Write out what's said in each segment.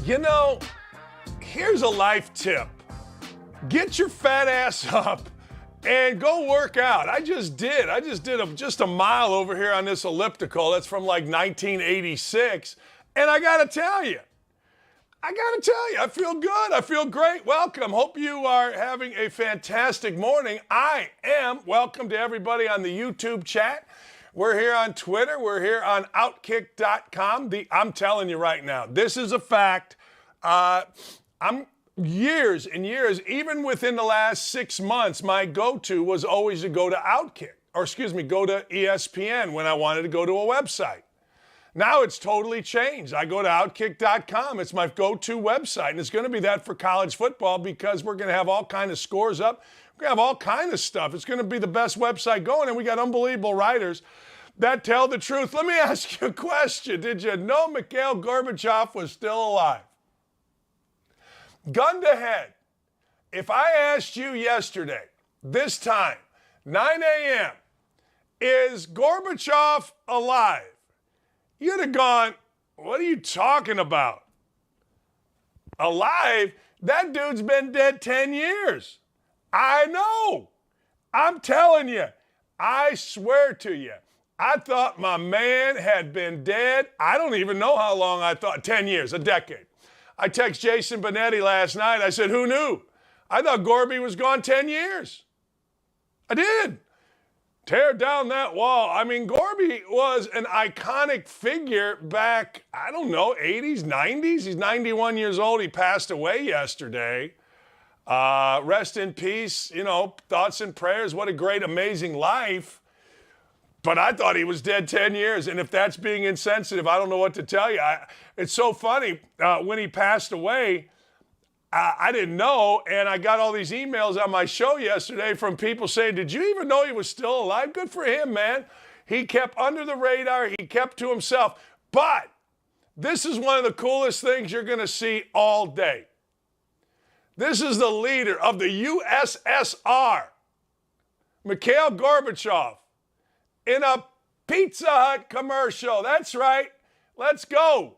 You know, here's a life tip. Get your fat ass up and go work out. I just did just a mile over here on this elliptical. That's from like 1986. And I gotta tell you, I feel good. I feel great. Welcome. Hope you are having a fantastic morning. I am. Welcome to everybody on the YouTube chat. We're here on Twitter. We're here on Outkick.com. I'm telling you right now, this is a fact. I'm years and years, even within the last 6 months, my go-to was always to go to Outkick, go to ESPN when I wanted to go to a website. Now it's totally changed. I go to Outkick.com. It's my go-to website, and it's going to be that for college football because we're going to have all kind of scores up. We're going to have all kind of stuff. It's going to be the best website going, and we got unbelievable writers that tell the truth. Let me ask you a question. Did you know Mikhail Gorbachev was still alive? Gun to head, if I asked you yesterday, this time, 9 a.m., is Gorbachev alive? You'd have gone, what are you talking about? Alive? That dude's been dead 10 years. I know. I'm telling you. I swear to you. I thought my man had been dead. I don't even know how long I thought. 10 years, a decade. I texted Jason Benetti last night. I said, who knew? I thought Gorby was gone 10 years. I did. Tear down that wall. I mean, Gorby was an iconic figure back, 80s, 90s. He's 91 years old. He passed away yesterday. Rest in peace, thoughts and prayers. What a great, amazing life. But I thought he was dead 10 years. And if that's being insensitive, I don't know what to tell you. It's so funny. When he passed away, I didn't know. And I got all these emails on my show yesterday from people saying, did you even know he was still alive? Good for him, man. He kept under the radar. He kept to himself. But this is one of the coolest things you're going to see all day. This is the leader of the USSR, Mikhail Gorbachev, in a Pizza Hut commercial. That's right. Let's go.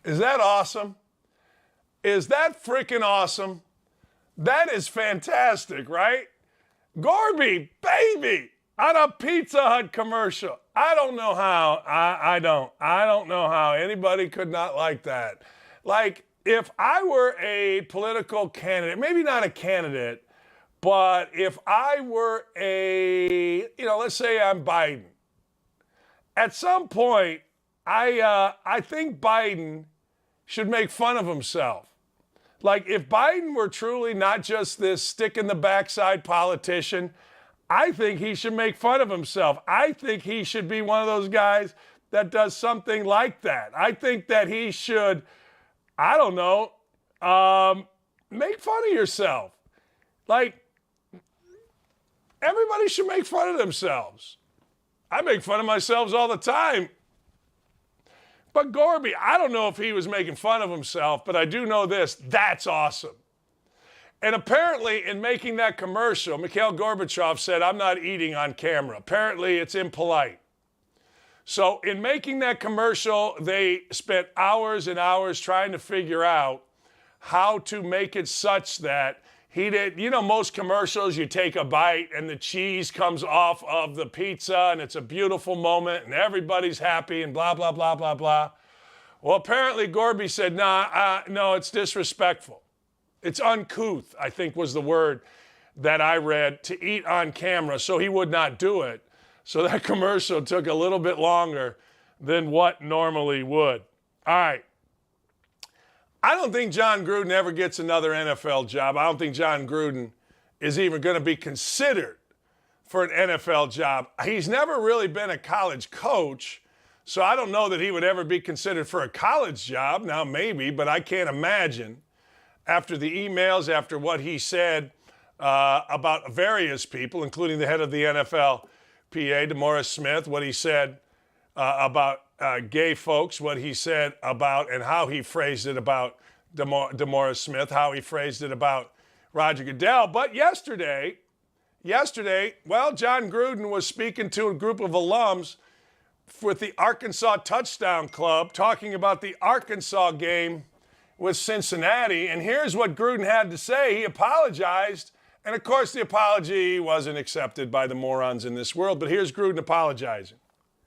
Is that awesome? Is that freaking awesome? That is fantastic, right? Gorby, baby, on a Pizza Hut commercial. I don't know how. I don't know how anybody could not like that. Like, if I were a political candidate, maybe not a candidate, but if I were let's say I'm Biden. At some point, I think Biden should make fun of himself. Like, if Biden were truly not just this stick in the backside politician, I think he should make fun of himself. I think he should be one of those guys that does something like that. I think that he should, make fun of yourself. Like, everybody should make fun of themselves. I make fun of myself all the time. But Gorby, I don't know if he was making fun of himself, but I do know this. That's awesome. And apparently, in making that commercial, Mikhail Gorbachev said, I'm not eating on camera. Apparently, it's impolite. So in making that commercial, they spent hours and hours trying to figure out how to make it such that he did, most commercials, you take a bite and the cheese comes off of the pizza and it's a beautiful moment and everybody's happy and blah, blah, blah, blah, blah. Well, apparently Gorby said, no, it's disrespectful. It's uncouth, I think was the word that I read, to eat on camera, so he would not do it. So that commercial took a little bit longer than what normally would. All right. I don't think Jon Gruden ever gets another NFL job. I don't think Jon Gruden is even going to be considered for an NFL job. He's never really been a college coach, so I don't know that he would ever be considered for a college job. Now, maybe, but I can't imagine after the emails, after what he said about various people, including the head of the NFLPA, DeMaurice Smith, what he said about gay folks, what he said about and how he phrased it about DeMaurice Smith, how he phrased it about Roger Goodell. But yesterday, well, Jon Gruden was speaking to a group of alums with the Arkansas Touchdown Club, talking about the Arkansas game with Cincinnati. And here's what Gruden had to say. He apologized. And, of course, the apology wasn't accepted by the morons in this world. But here's Gruden apologizing.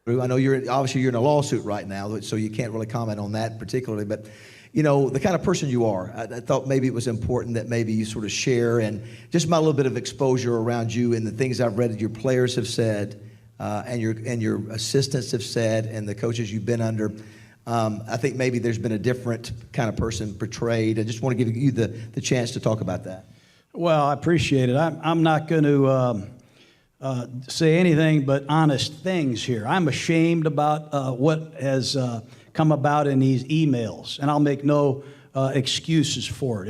I know you're in a lawsuit right now, so you can't really comment on that particularly. But, you know, the kind of person you are, I thought maybe it was important that maybe you sort of share and just my little bit of exposure around you and the things I've read that your players have said and your assistants have said and the coaches you've been under. I think maybe there's been a different kind of person portrayed. I just want to give you the chance to talk about that. Well, I appreciate it. I'm not going to say anything but honest things here. I'm ashamed about what has come about in these emails, and I'll make no excuses for it.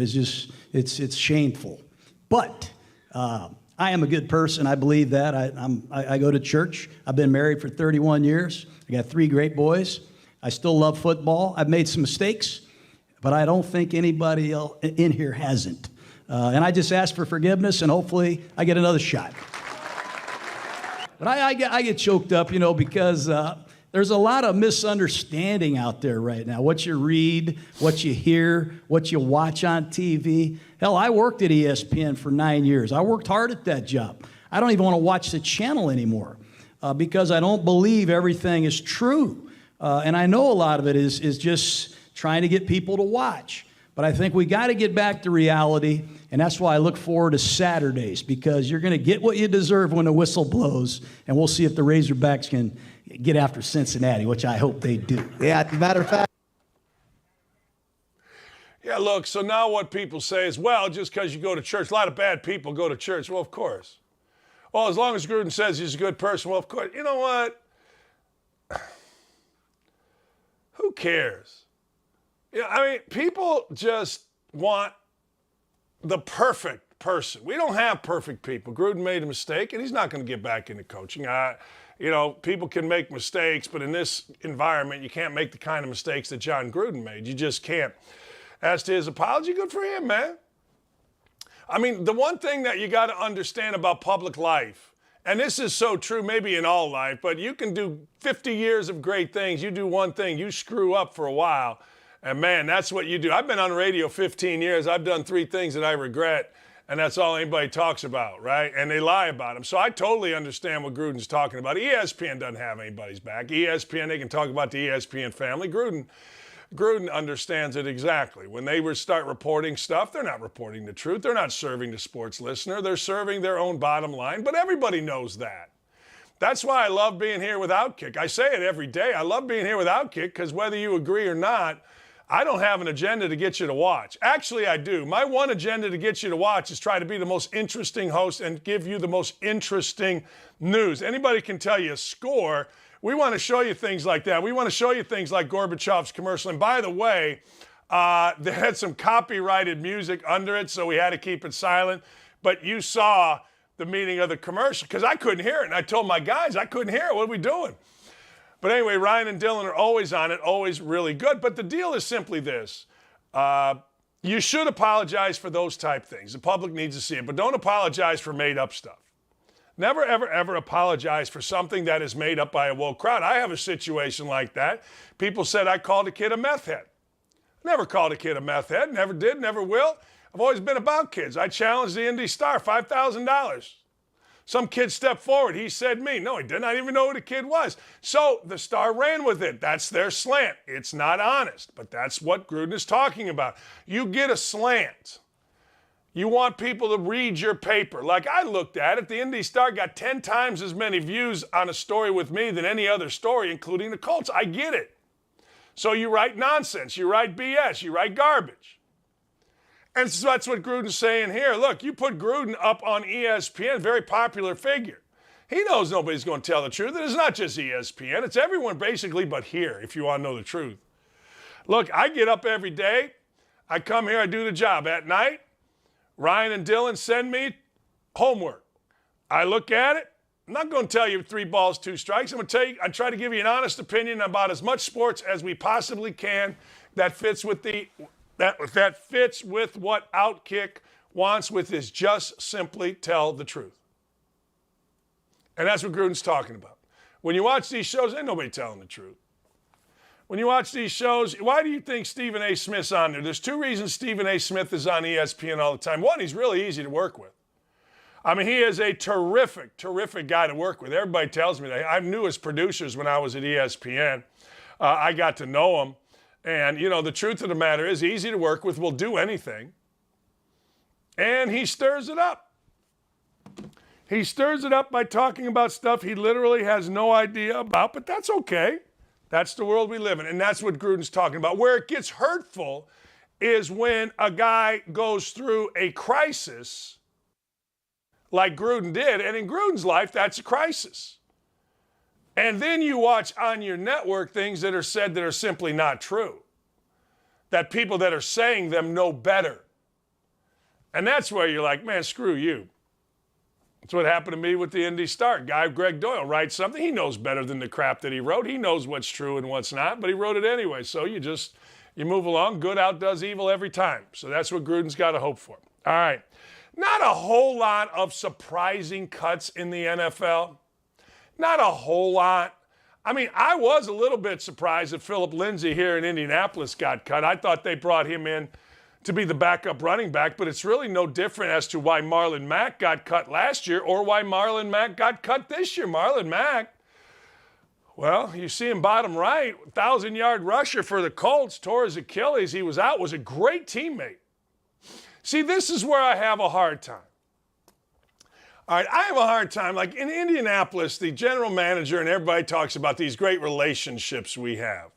It's shameful. But I am a good person. I believe that. I go to church. I've been married for 31 years. I got 3 great boys. I still love football. I've made some mistakes, but I don't think anybody else in here hasn't. And I just ask for forgiveness, and hopefully I get another shot. But I get choked up, you know, because there's a lot of misunderstanding out there right now. What you read, what you hear, what you watch on TV. Hell, I worked at ESPN for 9 years. I worked hard at that job. I don't even want to watch the channel anymore because I don't believe everything is true. And I know a lot of it is just trying to get people to watch. But I think we got to get back to reality, and that's why I look forward to Saturdays, because you're going to get what you deserve when the whistle blows, and we'll see if the Razorbacks can get after Cincinnati, which I hope they do. Yeah, as a matter of fact. Yeah, look, so now what people say is, well, just because you go to church, a lot of bad people go to church. Well, of course. Well, as long as Gruden says he's a good person, well, of course. You know what? Who cares? Yeah, I mean, people just want the perfect person. We don't have perfect people. Gruden made a mistake, and he's not going to get back into coaching. You know, people can make mistakes, but in this environment, you can't make the kind of mistakes that Jon Gruden made. You just can't. As to his apology, good for him, man. I mean, the one thing that you got to understand about public life, and this is so true maybe in all life, but you can do 50 years of great things. You do one thing, you screw up for a while. And, man, that's what you do. I've been on radio 15 years. I've done 3 things that I regret, and that's all anybody talks about, right? And they lie about them. So I totally understand what Gruden's talking about. ESPN doesn't have anybody's back. ESPN, they can talk about the ESPN family. Gruden understands it exactly. When they start reporting stuff, they're not reporting the truth. They're not serving the sports listener. They're serving their own bottom line. But everybody knows that. That's why I love being here with Outkick. I say it every day. I love being here with Outkick because whether you agree or not, I don't have an agenda to get you to watch. Actually, I do. My one agenda to get you to watch is try to be the most interesting host and give you the most interesting news. Anybody can tell you a score. We want to show you things like that. We want to show you things like Gorbachev's commercial. And by the way, they had some copyrighted music under it, so we had to keep it silent. But you saw the meaning of the commercial because I couldn't hear it. And I told my guys I couldn't hear it. What are we doing? But anyway, Ryan and Dylan are always on it, always really good. But the deal is simply this. You should apologize for those type things. The public needs to see it. But don't apologize for made-up stuff. Never, ever, ever apologize for something that is made up by a woke crowd. I have a situation like that. People said I called a kid a meth head. Never called a kid a meth head. Never did, never will. I've always been about kids. I challenged the Indy Star, $5,000. Some kid stepped forward. He said me. No, he didn't. I didn't even know who the kid was. So the Star ran with it. That's their slant. It's not honest, but that's what Gruden is talking about. You get a slant. You want people to read your paper. Like I looked at it, the Indy Star got 10 times as many views on a story with me than any other story, including the Colts. I get it. So you write nonsense. You write BS. You write garbage. And so that's what Gruden's saying here. Look, you put Gruden up on ESPN, very popular figure. He knows nobody's going to tell the truth. And it's not just ESPN. It's everyone basically but here, if you want to know the truth. Look, I get up every day. I come here. I do the job. At night, Ryan and Dylan send me homework. I look at it. I'm not going to tell you 3 balls, 2 strikes. I'm going to tell you, I try to give you an honest opinion about as much sports as we possibly can that fits with that fits with what Outkick wants, with is just simply tell the truth. And that's what Gruden's talking about. When you watch these shows, ain't nobody telling the truth. When you watch these shows, why do you think Stephen A. Smith's on there? There's 2 reasons Stephen A. Smith is on ESPN all the time. One, he's really easy to work with. I mean, he is a terrific, terrific guy to work with. Everybody tells me that. I knew his producers when I was at ESPN. I got to know him. And, you know, the truth of the matter is easy to work with, will do anything. And he stirs it up. He stirs it up by talking about stuff he literally has no idea about, but that's okay. That's the world we live in, and that's what Gruden's talking about. Where it gets hurtful is when a guy goes through a crisis like Gruden did, and in Gruden's life, that's a crisis. And then you watch on your network things that are said that are simply not true, that people that are saying them know better. And that's where you're like, man, screw you. That's what happened to me with the Indy Star. Guy Greg Doyle writes something. He knows better than the crap that he wrote. He knows what's true and what's not, but he wrote it anyway. So you move along. Good outdoes evil every time. So that's what Gruden's got to hope for. All right. Not a whole lot of surprising cuts in the NFL. Not a whole lot. I mean, I was a little bit surprised that Philip Lindsay here in Indianapolis got cut. I thought they brought him in to be the backup running back, but it's really no different as to why Marlon Mack got cut last year or why Marlon Mack got cut this year. Marlon Mack, well, you see him bottom right, 1,000-yard rusher for the Colts, tore his Achilles. He was out, was a great teammate. See, this is where I have a hard time. All right, I have a hard time. Like in Indianapolis, the general manager and everybody talks about these great relationships we have.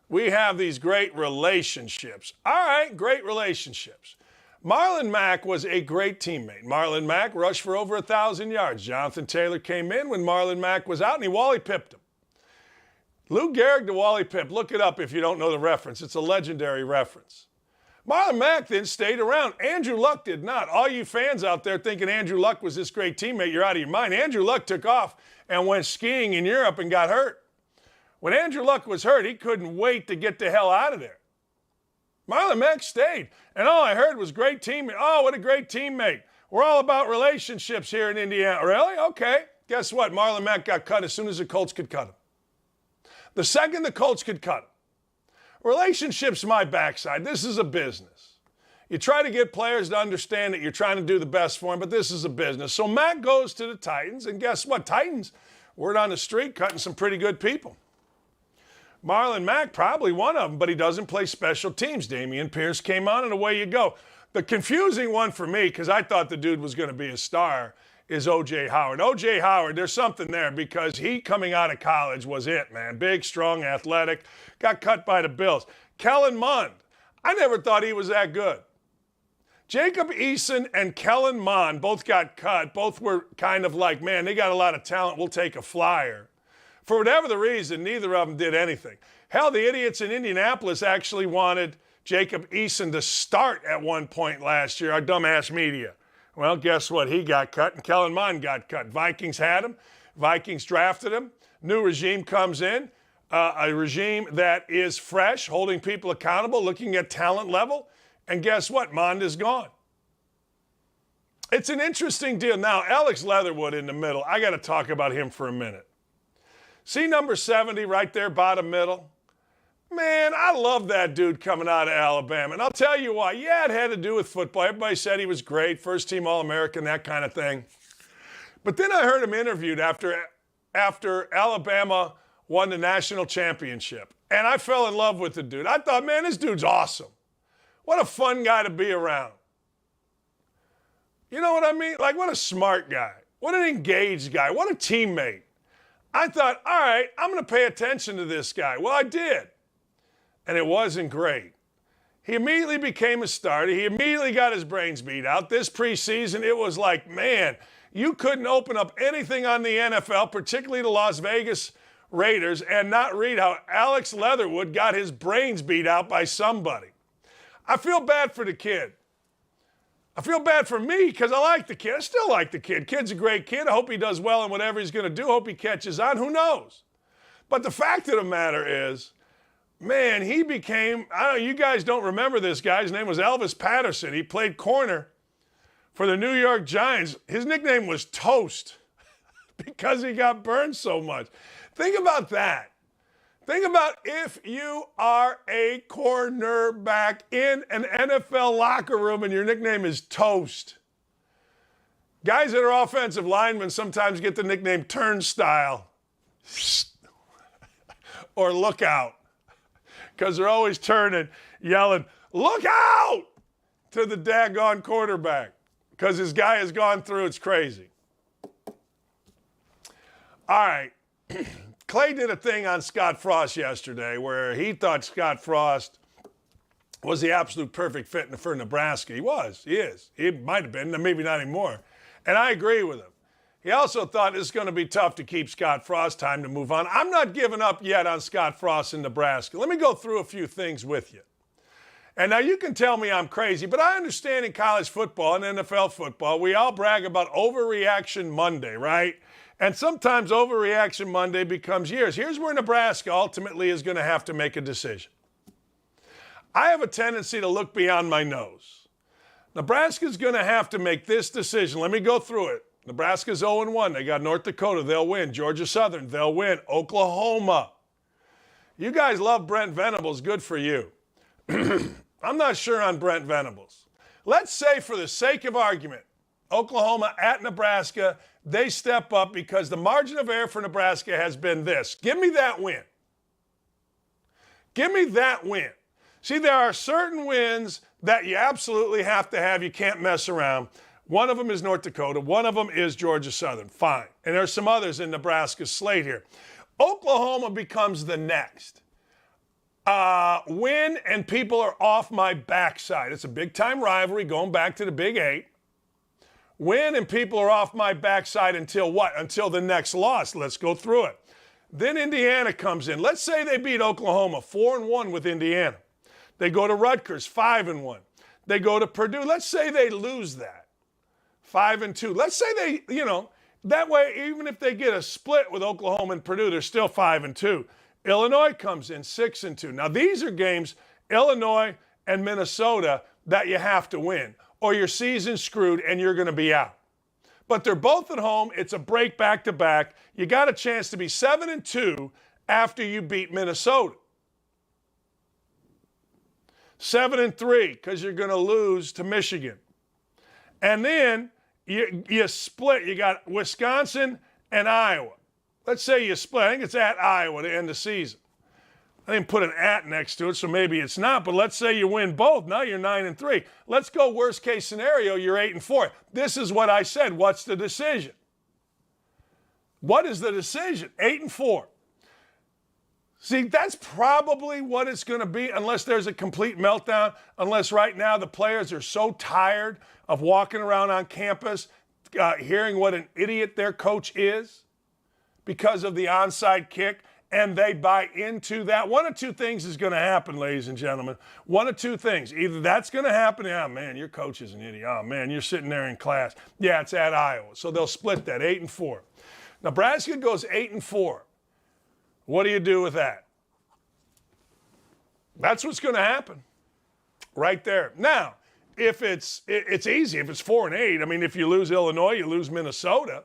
We have these great relationships. All right, great relationships. Marlon Mack was a great teammate. Marlon Mack rushed for over 1,000 yards. Jonathan Taylor came in when Marlon Mack was out, and he Wally-pipped him. Lou Gehrig to Wally-pip. Look it up if you don't know the reference. It's a legendary reference. Marlon Mack then stayed around. Andrew Luck did not. All you fans out there thinking Andrew Luck was this great teammate, you're out of your mind. Andrew Luck took off and went skiing in Europe and got hurt. When Andrew Luck was hurt, he couldn't wait to get the hell out of there. Marlon Mack stayed. And all I heard was great teammate. Oh, what a great teammate. We're all about relationships here in Indiana. Really? Okay. Guess what? Marlon Mack got cut as soon as the Colts could cut him. The second the Colts could cut him. Relationships my backside. This is a business. You try to get players to understand that you're trying to do the best for them, but this is a business. So Mack goes to the Titans, and guess what? Titans, word on the street, cutting some pretty good people. Marlon Mack, probably one of them, but he doesn't play special teams. Damian Pierce came on, and away you go. The confusing one for me, because I thought the dude was going to be a star, is O.J. Howard. O.J. Howard, there's something there because he, coming out of college, was it, man. Big, strong, athletic. Got cut by the Bills. Kellen Mond, I never thought he was that good. Jacob Eason and Kellen Mond both got cut. Both were kind of like, man, they got a lot of talent. We'll take a flyer. For whatever the reason, neither of them did anything. Hell, the idiots in Indianapolis actually wanted Jacob Eason to start at one point last year, our dumbass media. Well, guess what? He got cut, and Kellen Mond got cut. Vikings had him. Vikings drafted him. New regime comes in, a regime that is fresh, holding people accountable, looking at talent level. And guess what? Mond is gone. It's an interesting deal. Now, Alex Leatherwood in the middle. I got to talk about him for a minute. See number 70 right there, bottom middle? Man, I love that dude coming out of Alabama. And I'll tell you why. Yeah, it had to do with football. Everybody said he was great, first-team All-American, that kind of thing. But then I heard him interviewed after Alabama won the national championship. And I fell in love with the dude. I thought, man, this dude's awesome. What a fun guy to be around. You know what I mean? Like, what a smart guy. What an engaged guy. What a teammate. I thought, all right, I'm going to pay attention to this guy. Well, I did. And it wasn't great. He immediately became a starter. He immediately got his brains beat out. This preseason, it was like, man, you couldn't open up anything on the NFL, particularly the Las Vegas Raiders, and not read how Alex Leatherwood got his brains beat out by somebody. I feel bad for the kid. I feel bad for me because I like the kid. I still like the kid. Kid's a great kid. I hope he does well in whatever he's going to do. Hope he catches on. Who knows? But the fact of the matter is, man, he became, I don't know, you guys don't remember this guy. His name was Elvis Patterson. He played corner for the New York Giants. His nickname was Toast because he got burned so much. Think about that. Think about if you are a cornerback in an NFL locker room and your nickname is Toast. Guys that are offensive linemen sometimes get the nickname Turnstile or Lookout because they're always turning, yelling, "Look out!" to the daggone quarterback because his guy has gone through. It's crazy. All right. Clay did a thing on Scott Frost yesterday where he thought Scott Frost was the absolute perfect fit for Nebraska. He was. He is. He might have been, maybe not anymore. And I agree with him. He also thought it's going to be tough to keep Scott Frost. Time to move on. I'm not giving up yet on Scott Frost in Nebraska. Let me go through a few things with you. And now you can tell me I'm crazy, but I understand in college football and NFL football, we all brag about overreaction Monday, right? And sometimes overreaction Monday becomes years. Here's where Nebraska ultimately is going to have to make a decision. I have a tendency to look beyond my nose. Nebraska's going to have to make this decision. Let me go through it. Nebraska's 0-1. They got North Dakota. They'll win. Georgia Southern. They'll win. Oklahoma. You guys love Brent Venables. Good for you. I'm not sure on Brent Venables. Let's say, for the sake of argument, Oklahoma at Nebraska, they step up because the margin of error for Nebraska has been this. Give me that win. Give me that win. See, there are certain wins that you absolutely have to have. You can't mess around. One of them is North Dakota. One of them is Georgia Southern. Fine. And there's some others in Nebraska's slate here. Oklahoma becomes the next. Win and people are off my backside. It's a big-time rivalry going back to the Big Eight. Win and people are off my backside until what? Until the next loss. Let's go through it. Then Indiana comes in. Let's say they beat Oklahoma 4-1 with Indiana. They go to Rutgers 5-1. They go to Purdue. Let's say they lose that 5-2. Let's say they, that way even if they get a split with Oklahoma and Purdue, they're still 5-2. Illinois comes in 6-2. Now these are games, Illinois and Minnesota, that you have to win, or your season's screwed and you're going to be out. But they're both at home. It's a break back-to-back. You got a chance to be 7-2 after you beat Minnesota. 7-3 because you're going to lose to Michigan. And then you split. You got Wisconsin and Iowa. Let's say you split. I think it's at Iowa to end the season. I didn't put an at next to it, so maybe it's not. But let's say you win both. Now you're 9-3. Let's go worst case scenario. You're 8-4. This is what I said. What's the decision? What is the decision? 8-4. See, that's probably what it's going to be unless there's a complete meltdown, unless right now the players are so tired of walking around on campus hearing what an idiot their coach is because of the onside kick. And they buy into that. One of two things is going to happen, ladies and gentlemen. One of two things. Either that's going to happen. Oh, man, your coach is an idiot. Oh, man, you're sitting there in class. Yeah, it's at Iowa. So they'll split that, 8-4. Nebraska goes 8-4. What do you do with that? That's what's going to happen right there. Now, if it's easy. If it's 4-8, I mean, if you lose Illinois, you lose Minnesota.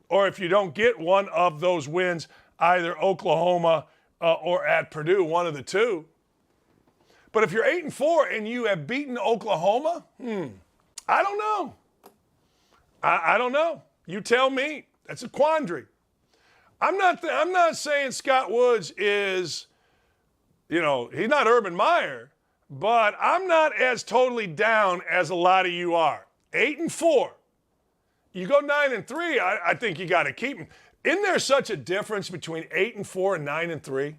Or if you don't get one of those wins, either Oklahoma or at Purdue, one of the two. But if you're 8-4 and you have beaten Oklahoma, I don't know. I don't know. You tell me. That's a quandary. I'm not saying Scott Woods is, he's not Urban Meyer, but I'm not as totally down as a lot of you are. 8-4. You go 9-3, I think you got to keep him. Isn't there such a difference between 8-4 and 9-3?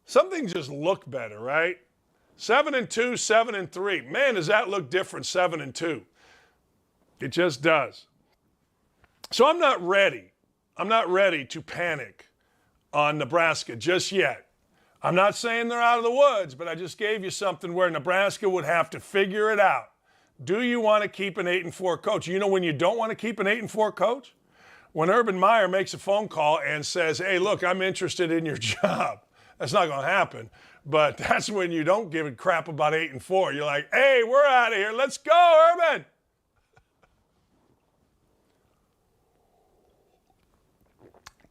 Something just look better, right? 7-2, 7-3. Man, does that look different, 7-2. It just does. So I'm not ready. I'm not ready to panic on Nebraska just yet. I'm not saying they're out of the woods, but I just gave you something where Nebraska would have to figure it out. Do you want to keep an 8-4 coach? You know when you don't want to keep an 8-4 coach? When Urban Meyer makes a phone call and says, hey, look, I'm interested in your job. That's not going to happen. But that's when you don't give a crap about 8-4. You're like, hey, we're out of here. Let's go, Urban.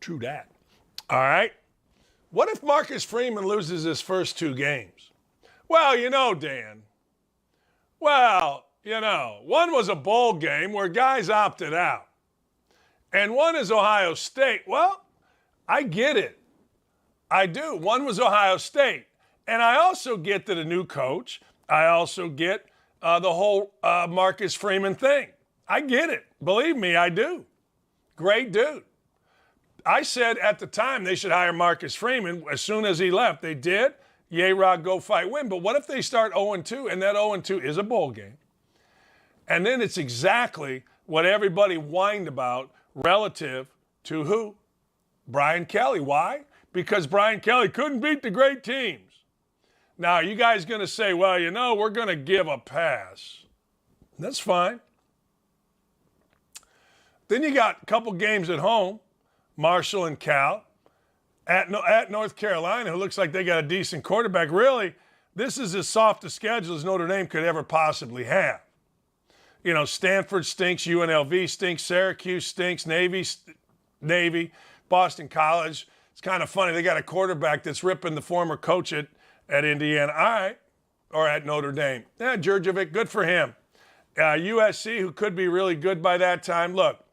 True that. All right. What if Marcus Freeman loses his first 2 games? Well, Dan. Well, one was a bowl game where guys opted out. And one is Ohio State. Well, I get it. I do. One was Ohio State. And I also get that a new coach. I also get the whole Marcus Freeman thing. I get it. Believe me, I do. Great dude. I said at the time they should hire Marcus Freeman as soon as he left. They did. Yay, Rock, go fight, win. But what if they start 0-2 and that 0-2 is a bowl game? And then it's exactly what everybody whined about relative to who? Brian Kelly. Why? Because Brian Kelly couldn't beat the great teams. Now, you guys going to say, well, we're going to give a pass. That's fine. Then you got a couple games at home, Marshall and Cal, at North Carolina, who looks like they got a decent quarterback. Really, this is as soft a schedule as Notre Dame could ever possibly have. Stanford stinks, UNLV stinks, Syracuse stinks, Navy, Boston College. It's kind of funny. They got a quarterback that's ripping the former coach at Indiana. All right. Or at Notre Dame. Yeah, Jurjevic, good for him. USC, who could be really good by that time. Look,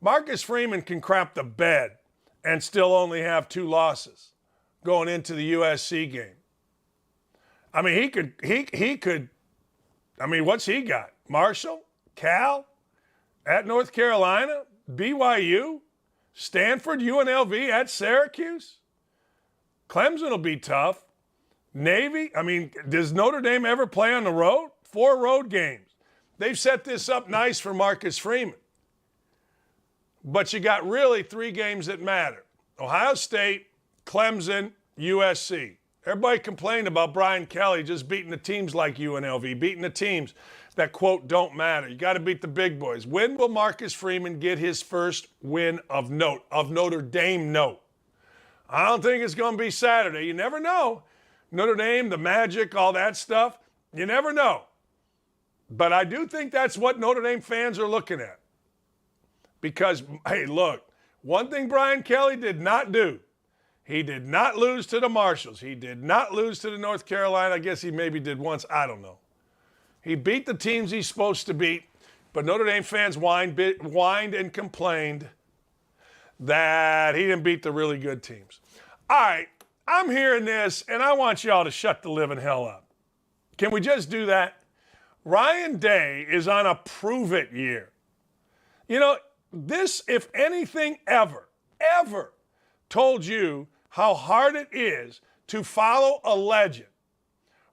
Marcus Freeman can crap the bed and still only have 2 losses going into the USC game. I mean, he could. I mean, what's he got? Marshall, Cal, at North Carolina, BYU, Stanford, UNLV, at Syracuse. Clemson will be tough. Navy, I mean, does Notre Dame ever play on the road? 4 road games. They've set this up nice for Marcus Freeman. But you got really 3 games that matter. Ohio State, Clemson, USC. Everybody complained about Brian Kelly just beating the teams like UNLV, beating the teams that, quote, don't matter. You got to beat the big boys. When will Marcus Freeman get his first win of note, of Notre Dame note? I don't think it's going to be Saturday. You never know. Notre Dame, the Magic, all that stuff, you never know. But I do think that's what Notre Dame fans are looking at. Because, hey, look, one thing Brian Kelly did not do, he did not lose to the Marshalls. He did not lose to the North Carolina. I guess he maybe did once. I don't know. He beat the teams he's supposed to beat, but Notre Dame fans whined and complained that he didn't beat the really good teams. All right, I'm hearing this, and I want y'all to shut the living hell up. Can we just do that? Ryan Day is on a prove-it year. This, if anything ever told you how hard it is to follow a legend,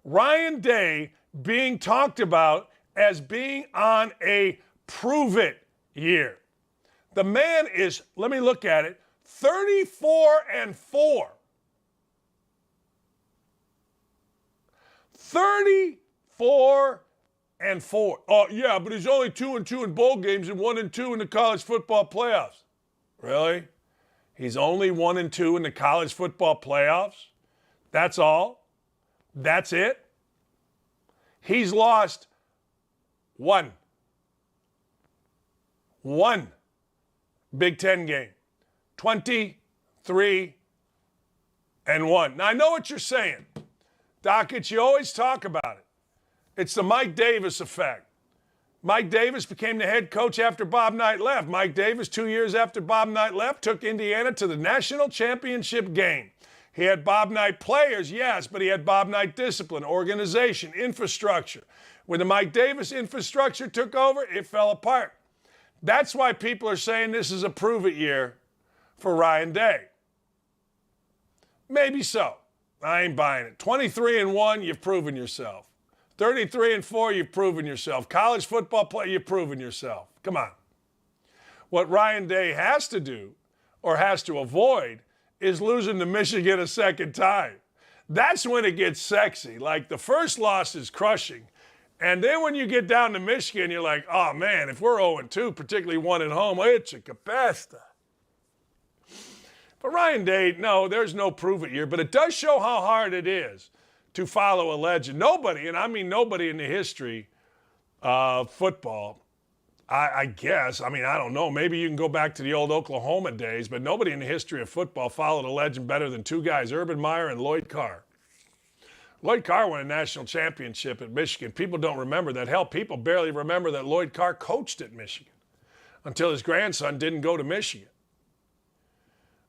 Ryan Day being talked about as being on a prove-it year. The man is, let me look at it, 34-4. 34-4. Oh, yeah, but he's only 2-2 in bowl games and 1-2 in the college football playoffs. Really? He's only 1-2 in the college football playoffs? That's all? That's it? He's lost one Big Ten game. 23-1. Now, I know what you're saying. Dockett, you always talk about it. It's the Mike Davis effect. Mike Davis became the head coach after Bob Knight left. Mike Davis, 2 years after Bob Knight left, took Indiana to the national championship game. He had Bob Knight players, yes, but he had Bob Knight discipline, organization, infrastructure. When the Mike Davis infrastructure took over, it fell apart. That's why people are saying this is a prove-it year for Ryan Day. Maybe so. I ain't buying it. 23-1, you've proven yourself. 33-4, you've proven yourself. College football play, you've proven yourself. Come on. What Ryan Day has to do or has to avoid is losing to Michigan a second time. That's when it gets sexy. Like the first loss is crushing. And then when you get down to Michigan, you're like, oh man, if we're 0-2, particularly one at home, it's a capesta. But Ryan Day, no, there's no prove-it year. But it does show how hard it is to follow a legend. Nobody, and I mean nobody in the history of football, I guess, I mean, I don't know, maybe you can go back to the old Oklahoma days, but nobody in the history of football followed a legend better than two guys, Urban Meyer and Lloyd Carr. Lloyd Carr won a national championship at Michigan. People don't remember that. Hell, people barely remember that Lloyd Carr coached at Michigan until his grandson didn't go to Michigan.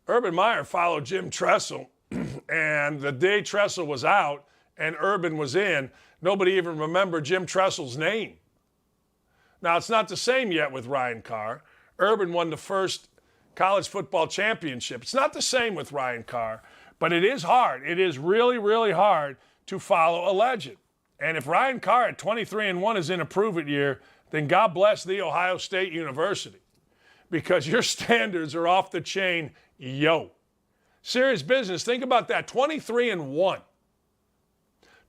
Urban Meyer followed Jim Tressel, and the day Tressel was out and Urban was in, nobody even remembered Jim Tressel's name. Now, it's not the same yet with Ryan Carr. Urban won the first college football championship. It's not the same with Ryan Carr, but it is hard. It is really, really hard to follow a legend. And if Ryan Carr at 23-1 is in a prove-it year, then God bless the Ohio State University, because your standards are off the chain, yo. Serious business. Think about that. 23-1.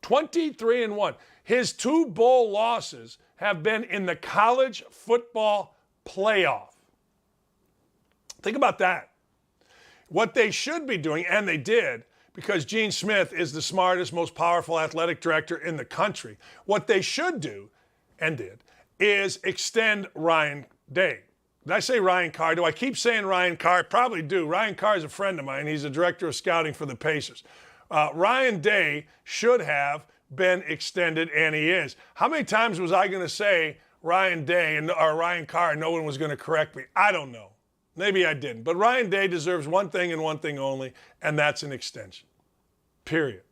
23-1. His two bowl losses have been in the college football playoff. Think about that. What they should be doing, and they did, because Gene Smith is the smartest, most powerful athletic director in the country, what they should do, and did, is extend Ryan Day. Did I say Ryan Carr? Do I keep saying Ryan Carr? I probably do. Ryan Carr is a friend of mine. He's the director of scouting for the Pacers. Ryan Day should have been extended, and he is. How many times was I going to say Ryan Day or Ryan Carr and no one was going to correct me? I don't know. Maybe I didn't. But Ryan Day deserves one thing and one thing only, and that's an extension. Period.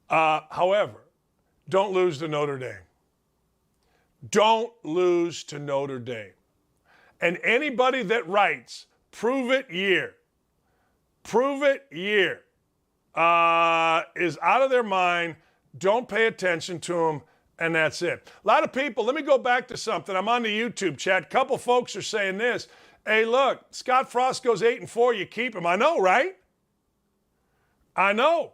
However, don't lose to Notre Dame. Don't lose to Notre Dame. And anybody that writes, prove it year, is out of their mind. Don't pay attention to them, and that's it. A lot of people, let me go back to something. I'm on the YouTube chat. A couple folks are saying this. Hey, look, Scott Frost goes 8-4, you keep him. I know, right? I know.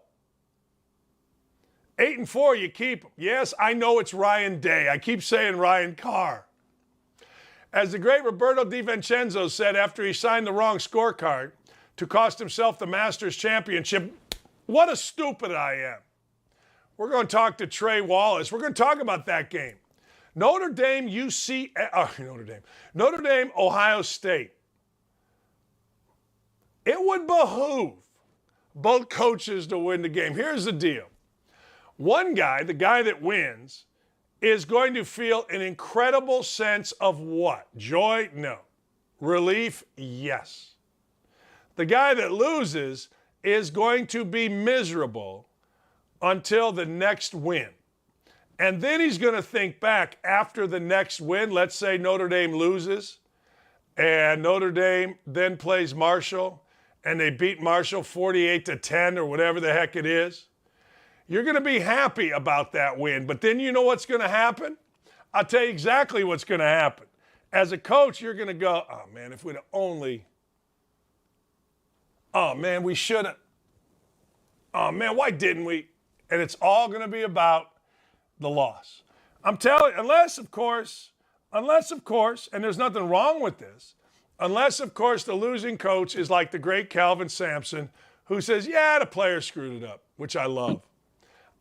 8-4, you keep him. Yes, I know it's Ryan Day. I keep saying Ryan Carr. As the great Roberto DiVincenzo said after he signed the wrong scorecard to cost himself the Masters championship, what a stupid I am. We're going to talk to Trey Wallace. We're going to talk about that game. Notre Dame, Ohio State. It would behoove both coaches to win the game. Here's the deal. One guy, the guy that wins, is going to feel an incredible sense of what? Joy? No. Relief? Yes. The guy that loses is going to be miserable until the next win. And then he's going to think back after the next win. Let's say Notre Dame loses, and Notre Dame then plays Marshall, and they beat Marshall 48-10 or whatever the heck it is. You're going to be happy about that win. But then you know what's going to happen? I'll tell you exactly what's going to happen. As a coach, you're going to go, oh, man, if we'd have only, oh, man, we should have, oh, man, why didn't we? And it's all going to be about the loss. I'm telling you, unless, of course, and there's nothing wrong with this, unless, of course, the losing coach is like the great Calvin Sampson, who says, yeah, the player screwed it up, which I love.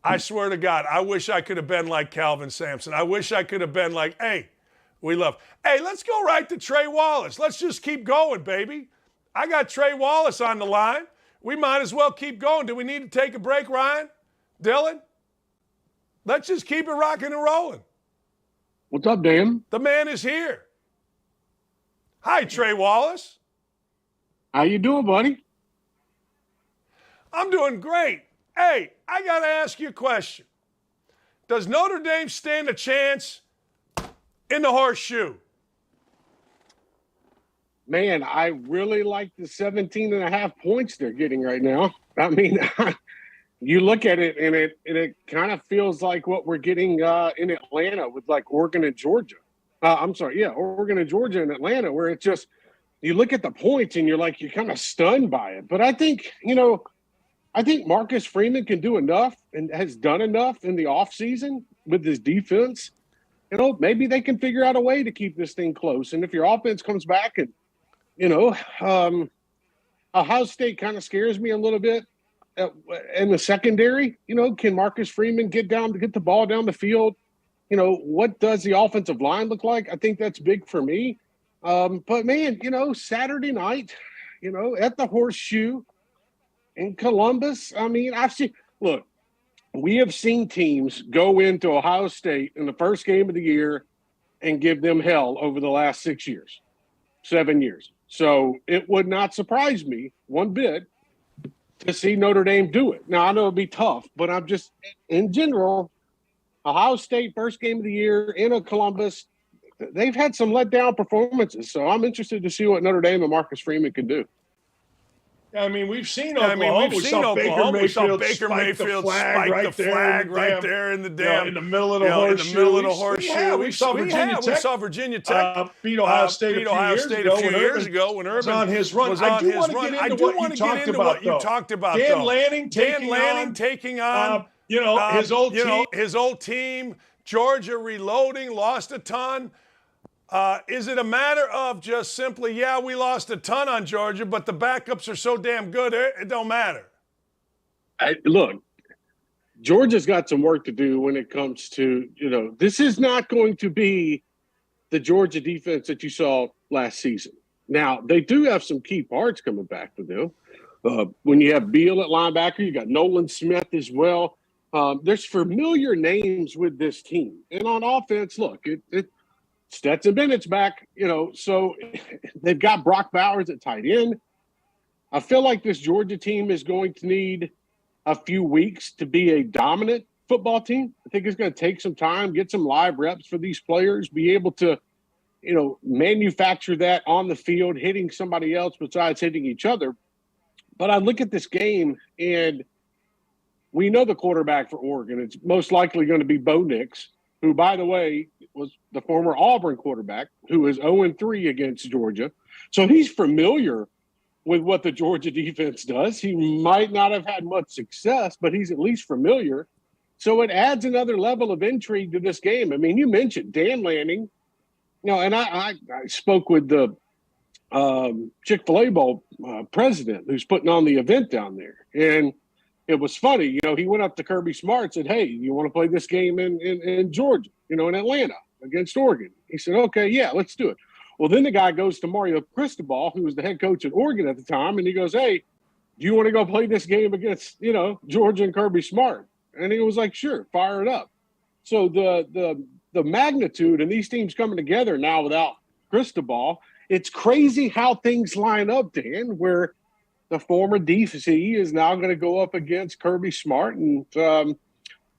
I swear to God, I wish I could have been like Calvin Sampson. I wish I could have been like, hey, we love. Hey, let's go right to Trey Wallace. Let's just keep going, baby. I got Trey Wallace on the line. We might as well keep going. Do we need to take a break, Ryan? Dylan? Let's just keep it rocking and rolling. What's up, Dan? The man is here. Hi, Trey Wallace. How you doing, buddy? I'm doing great. Hey, I got to ask you a question. Does Notre Dame stand a chance in the horseshoe? Man, I really like the 17.5 points they're getting right now. I mean, you look at it and it kind of feels like what we're getting in Atlanta with like Oregon and Georgia. Oregon and Georgia and Atlanta, where it's just you look at the points and you're kind of stunned by it. But I think Marcus Freeman can do enough and has done enough in the offseason with his defense. Maybe they can figure out a way to keep this thing close. And if your offense comes back and, Ohio State kind of scares me a little bit in the secondary. Can Marcus Freeman get the ball down the field? What does the offensive line look like? I think that's big for me. But man, Saturday night, at the Horseshoe in Columbus, I mean, we have seen teams go into Ohio State in the first game of the year and give them hell over the last 7 years. So it would not surprise me one bit to see Notre Dame do it. Now, I know it'd be tough, but I'm just, in general, Ohio State first game of the year in a Columbus, they've had some letdown performances. So I'm interested to see what Notre Dame and Marcus Freeman can do. I mean, we've seen Oklahoma. We saw Baker Mayfield spike the flag right there in the damn in the middle of the horseshoe. Yeah, we saw Virginia Tech beat Ohio State a few years ago when Urban was on his run. I do want to get into what you talked about. Dan Lanning taking on his old team. Georgia reloading, lost a ton. Is it a matter of just simply, we lost a ton on Georgia, but the backups are so damn good, it don't matter? Look, Georgia's got some work to do when it comes to, this is not going to be the Georgia defense that you saw last season. Now, they do have some key parts coming back for them. When you have Beal at linebacker, you got Nolan Smith as well. There's familiar names with this team. And on offense, look, Stetson Bennett's back, so they've got Brock Bowers at tight end. I feel like this Georgia team is going to need a few weeks to be a dominant football team. I think it's going to take some time, get some live reps for these players, be able to, manufacture that on the field, hitting somebody else besides hitting each other. But I look at this game, and we know the quarterback for Oregon. It's most likely going to be Bo Nix, who, by the way, was the former Auburn quarterback, who is 0-3 against Georgia. So he's familiar with what the Georgia defense does. He might not have had much success, but he's at least familiar. So it adds another level of intrigue to this game. I mean, you mentioned Dan Lanning, and I spoke with the Chick-fil-A Bowl president who's putting on the event down there. And it was funny, he went up to Kirby Smart and said, hey, you want to play this game in Georgia, in Atlanta against Oregon? He said, okay, yeah, let's do it. Well, then the guy goes to Mario Cristobal, who was the head coach at Oregon at the time, and he goes, hey, do you want to go play this game against, Georgia and Kirby Smart? And he was like, sure, fire it up. So the magnitude and these teams coming together now without Cristobal, it's crazy how things line up, Dan, where the former DC is now going to go up against Kirby Smart. And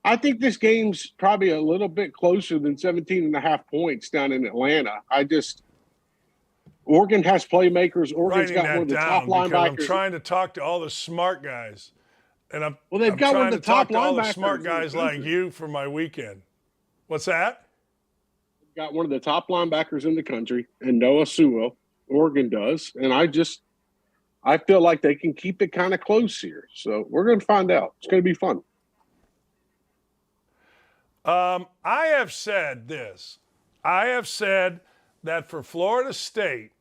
I think this game's probably a little bit closer than 17.5 points down in Atlanta. Oregon has playmakers. Oregon's got one of the top linebackers. I'm trying to talk to all the smart guys. And they've got one of the top linebackers. All the smart guys like you for my weekend. What's that? They've got one of the top linebackers in the country, and Noah Sewell. Oregon does. And I feel like they can keep it kind of close here. So we're going to find out. It's going to be fun. I have said this. I have said that for Florida State,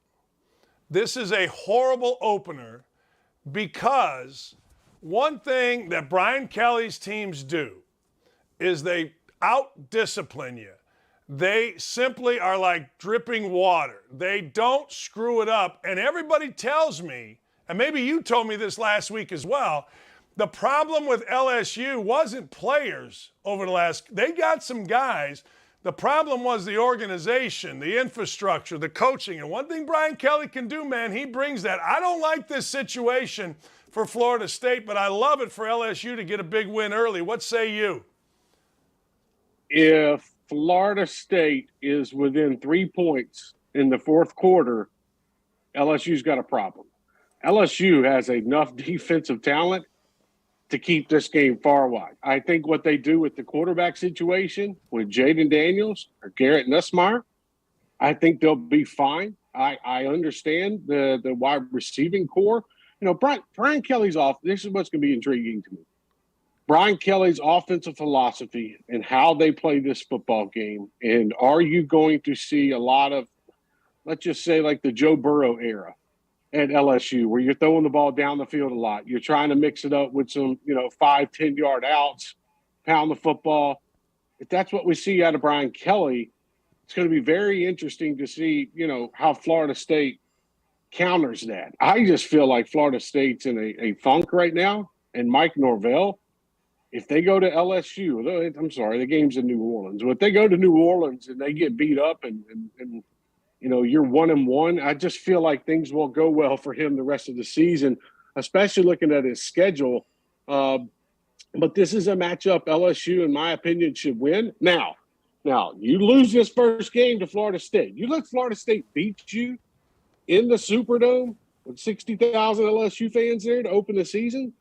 this is a horrible opener because one thing that Brian Kelly's teams do is they out-discipline you. They simply are like dripping water. They don't screw it up. And everybody tells me, and maybe you told me this last week as well, the problem with LSU wasn't players over the last – they got some guys The problem was the organization, the infrastructure, the coaching. And one thing Brian Kelly can do, man, he brings that. I don't like this situation for Florida State, but I love it for LSU to get a big win early. What say you? If Florida State is within 3 points in the fourth quarter, LSU's got a problem. LSU has enough defensive talent to keep this game far wide. I think what they do with the quarterback situation with Jaden Daniels or Garrett Nussmeier, I think they'll be fine. I understand the wide receiving core. You know, Brian Kelly's off. This is what's going to be intriguing to me. Brian Kelly's offensive philosophy and how they play this football game. And are you going to see a lot of, let's just say, like the Joe Burrow era at LSU, where you're throwing the ball down the field a lot? You're trying to mix it up with some, 5-10 yard outs, pound the football. If that's what we see out of Brian Kelly, it's going to be very interesting to see, how Florida State counters that. I just feel like Florida State's in a funk right now, and Mike Norvell, if they go to LSU, I'm sorry, the game's in New Orleans. But if they go to New Orleans and they get beat up and you're 1-1, I just feel like things won't go well for him the rest of the season, especially looking at his schedule. But this is a matchup LSU, in my opinion, should win. Now, you lose this first game to Florida State. You let Florida State beat you in the Superdome with 60,000 LSU fans there to open the season.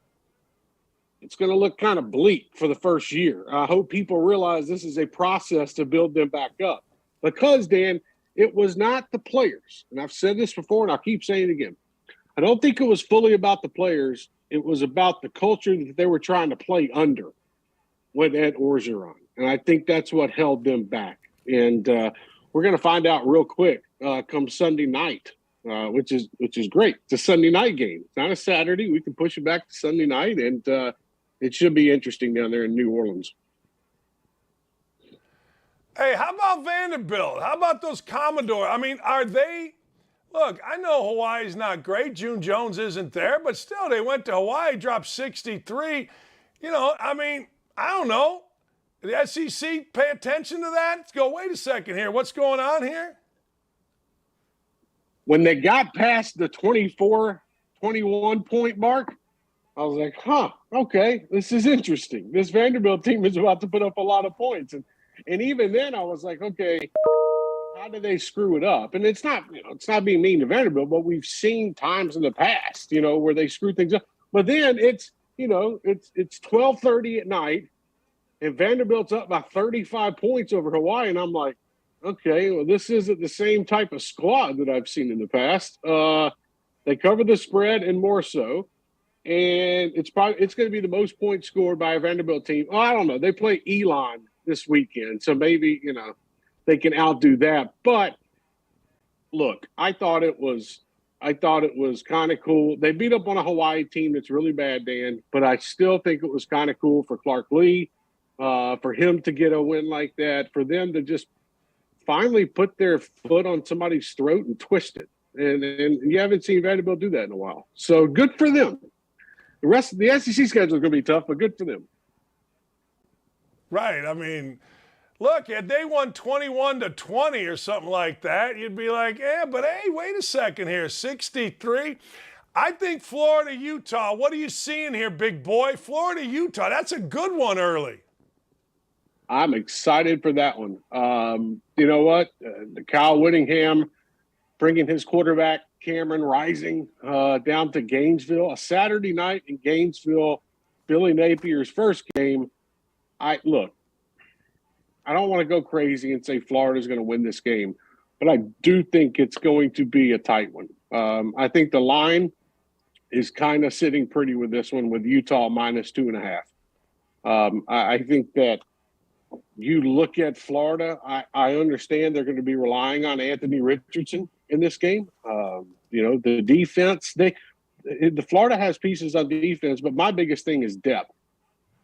It's going to look kind of bleak for the first year. I hope people realize this is a process to build them back up. Because, Dan, it was not the players. And I've said this before, and I'll keep saying it again. I don't think it was fully about the players. It was about the culture that they were trying to play under with Ed Orgeron. And I think that's what held them back. And we're going to find out real quick come Sunday night, which is great. It's a Sunday night game. It's not a Saturday. We can push it back to Sunday night, and it should be interesting down there in New Orleans. Hey, how about Vanderbilt? How about those Commodores? I mean, are they – look, I know Hawaii's not great. June Jones isn't there, but still they went to Hawaii, dropped 63. I don't know. The SEC pay attention to that? Let's go, wait a second here. What's going on here? When they got past the 24, 21 point mark, I was like, okay, this is interesting. This Vanderbilt team is about to put up a lot of points. And even then I was like, okay, how did they screw it up? And it's not being mean to Vanderbilt, but we've seen times in the past, where they screw things up. But then it's 12:30 at night, and Vanderbilt's up by 35 points over Hawaii. And I'm like, okay, well, this isn't the same type of squad that I've seen in the past. They cover the spread and more so. And it's going to be the most points scored by a Vanderbilt team. Oh, I don't know. They play Elon this weekend, so maybe, they can outdo that. But look, I thought it was kind of cool. They beat up on a Hawaii team that's really bad, Dan, but I still think it was kind of cool for Clark Lee, for him to get a win like that, for them to just finally put their foot on somebody's throat and twist it. And you haven't seen Vanderbilt do that in a while. So good for them. The rest of the SEC schedule is going to be tough, but good for them. Right. I mean, look, had they won 21-20 or something like that, you'd be like, yeah, but hey, wait a second here, 63. I think Florida, Utah, what are you seeing here, big boy? Florida, Utah, that's a good one early. I'm excited for that one. You know what? Kyle Whittingham bringing his quarterback, Cameron Rising, down to Gainesville. A Saturday night in Gainesville, Billy Napier's first game. I don't want to go crazy and say Florida's going to win this game, but I do think it's going to be a tight one. I think the line is kind of sitting pretty with this one, with Utah minus 2.5. I think that you look at Florida, I understand they're going to be relying on Anthony Richardson in this game. The defense, the Florida has pieces on defense, but my biggest thing is depth.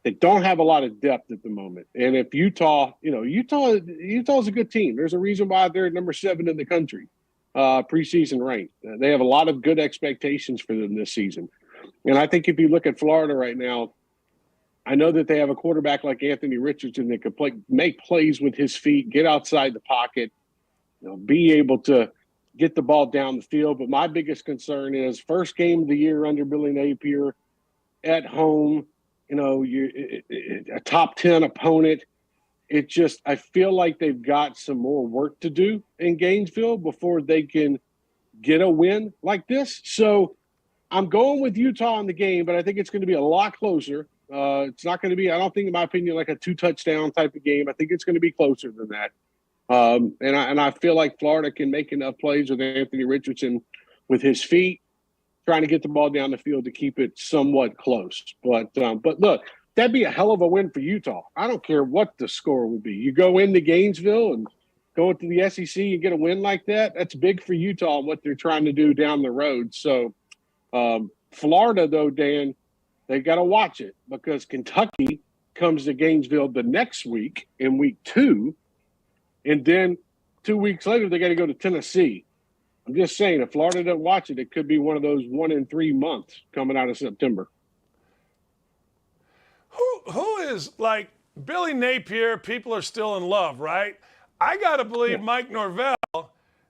They don't have a lot of depth at the moment. And if Utah's a good team. There's a reason why they're number 7 in the country, preseason ranked. They have a lot of good expectations for them this season. And I think if you look at Florida right now, I know that they have a quarterback like Anthony Richardson that could make plays with his feet, get outside the pocket, be able to get the ball down the field. But my biggest concern is first game of the year under Billy Napier at home, you're a top 10 opponent. I feel like they've got some more work to do in Gainesville before they can get a win like this. So I'm going with Utah in the game, but I think it's going to be a lot closer. It's not going to be, I don't think, in my opinion, like a 2-touchdown type of game. I think it's going to be closer than that. And I feel like Florida can make enough plays with Anthony Richardson with his feet, trying to get the ball down the field to keep it somewhat close. But look, that'd be a hell of a win for Utah. I don't care what the score would be. You go into Gainesville and go into the SEC and get a win like that. That's big for Utah and what they're trying to do down the road. So Florida, though, Dan, they got to watch it because Kentucky comes to Gainesville the next week in week 2. And then 2 weeks later, they got to go to Tennessee. I'm just saying, if Florida doesn't watch it, it could be one of those 1 in 3 months coming out of September. Who is like Billy Napier? People are still in love, right? I got to believe Mike Norvell.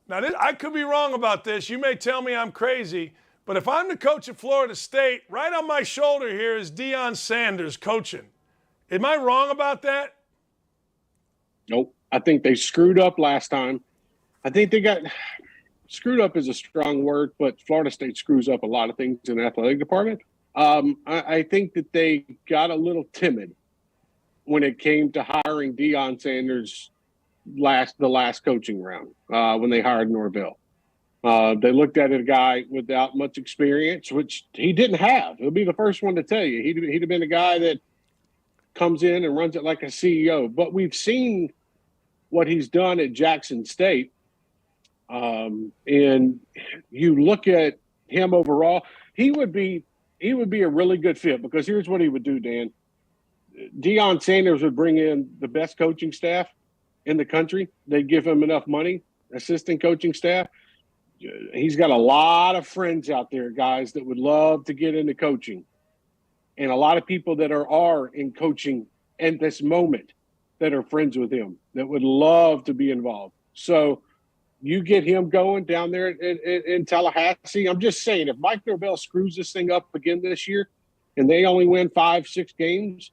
Now, I could be wrong about this. You may tell me I'm crazy. But if I'm the coach at Florida State, right on my shoulder here is Deion Sanders coaching. Am I wrong about that? Nope. I think they screwed up last time. I think they got – screwed up is a strong word, but Florida State screws up a lot of things in the athletic department. I think that they got a little timid when it came to hiring Deion Sanders the last coaching round when they hired Norvell. They looked at a guy without much experience, which he didn't have. He'll be the first one to tell you. He'd have been a guy that comes in and runs it like a CEO. But we've seen what he's done at Jackson State. And you look at him overall, he would be a really good fit because here's what he would do, Dan. Deion Sanders would bring in the best coaching staff in the country. They'd give him enough money, assistant coaching staff. He's got a lot of friends out there, guys, that would love to get into coaching. And a lot of people that are in coaching at this moment that are friends with him that would love to be involved. So you get him going down there in Tallahassee. I'm just saying, if Mike Norvell screws this thing up again this year and they only win 5-6 games,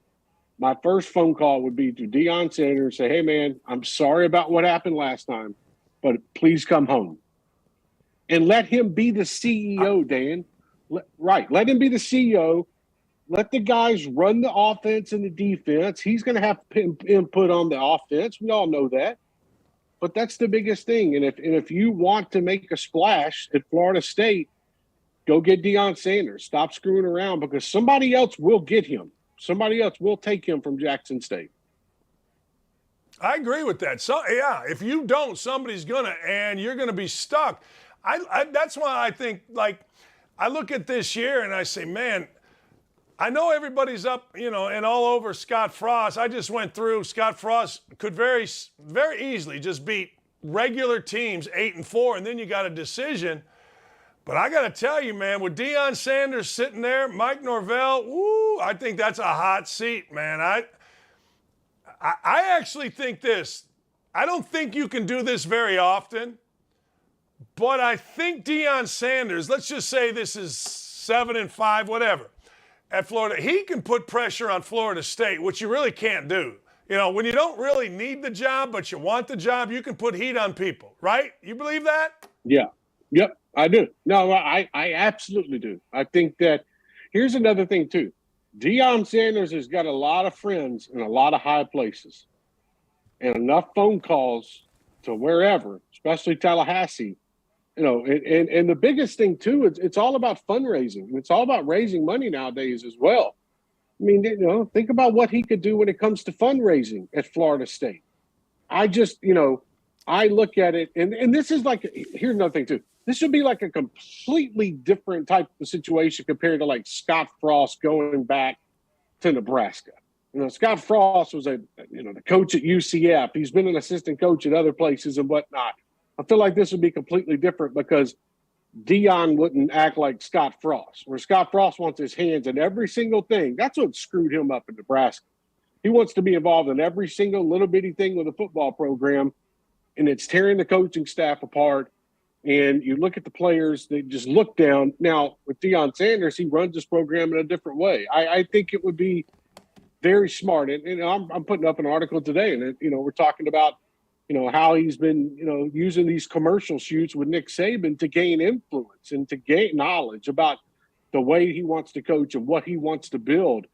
my first phone call would be to Deion Sanders and say, hey, man, I'm sorry about what happened last time, but please come home. And let him be the CEO, Dan. Let him be the CEO. Let the guys run the offense and the defense. He's going to have input on the offense. We all know that. But that's the biggest thing. And if you want to make a splash at Florida State, go get Deion Sanders. Stop screwing around because somebody else will get him. Somebody else will take him from Jackson State. I agree with that. So, yeah, if you don't, somebody's going to, and you're going to be stuck. That's why I think, like, I look at this year and I say, man, I know everybody's up, and all over Scott Frost. I just went through. Scott Frost could very, very easily just beat regular teams 8-4, and then you got a decision. But I got to tell you, man, with Deion Sanders sitting there, Mike Norvell, I think that's a hot seat, man. I actually think this. I don't think you can do this very often. But I think Deion Sanders, let's just say this is 7-5, whatever, at Florida, he can put pressure on Florida State, which you really can't do. When you don't really need the job, but you want the job, you can put heat on people, right? You believe that? Yeah. Yep, I do. No, I absolutely do. I think that here's another thing, too. Deion Sanders has got a lot of friends in a lot of high places and enough phone calls to wherever, especially Tallahassee. And the biggest thing, too, it's all about fundraising. It's all about raising money nowadays as well. I mean, think about what he could do when it comes to fundraising at Florida State. I just, I look at it, and this is like, here's another thing, too. This should be like a completely different type of situation compared to like Scott Frost going back to Nebraska. Scott Frost was the coach at UCF. He's been an assistant coach at other places and whatnot. I feel like this would be completely different because Deion wouldn't act like Scott Frost, where Scott Frost wants his hands in every single thing. That's what screwed him up in Nebraska. He wants to be involved in every single little bitty thing with the football program, and it's tearing the coaching staff apart. And you look at the players, they just look down. Now, with Deion Sanders, he runs this program in a different way. I think it would be very smart. And I'm putting up an article today, and, we're talking about, how he's been, using these commercial shoots with Nick Saban to gain influence and to gain knowledge about the way he wants to coach and what he wants to build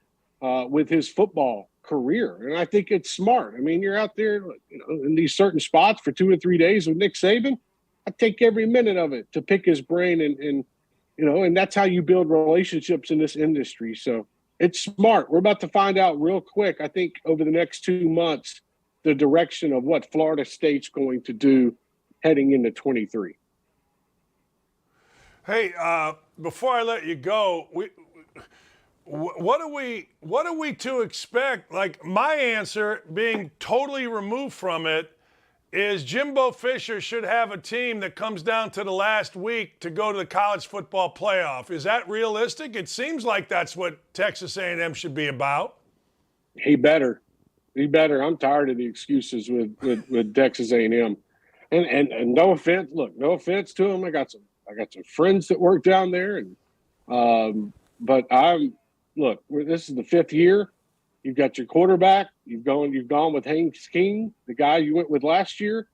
with his football career. And I think it's smart. I mean, you're out there, in these certain spots for 2 or 3 days with Nick Saban. I take every minute of it to pick his brain and that's how you build relationships in this industry. So it's smart. We're about to find out real quick, I think, over the next 2 months, the direction of what Florida State's going to do heading into 23. Hey, before I let you go, what are we to expect? Like, my answer, being totally removed from it, is Jimbo Fisher should have a team that comes down to the last week to go to the college football playoff. Is that realistic? It seems like that's what Texas A&M should be about. He better. I'm tired of the excuses with Texas A&M. And no offense, no offense to him. I got some friends that work down there, and but this is the 5th year. You've got your quarterback. You've gone with Haynes King, the guy you went with last year.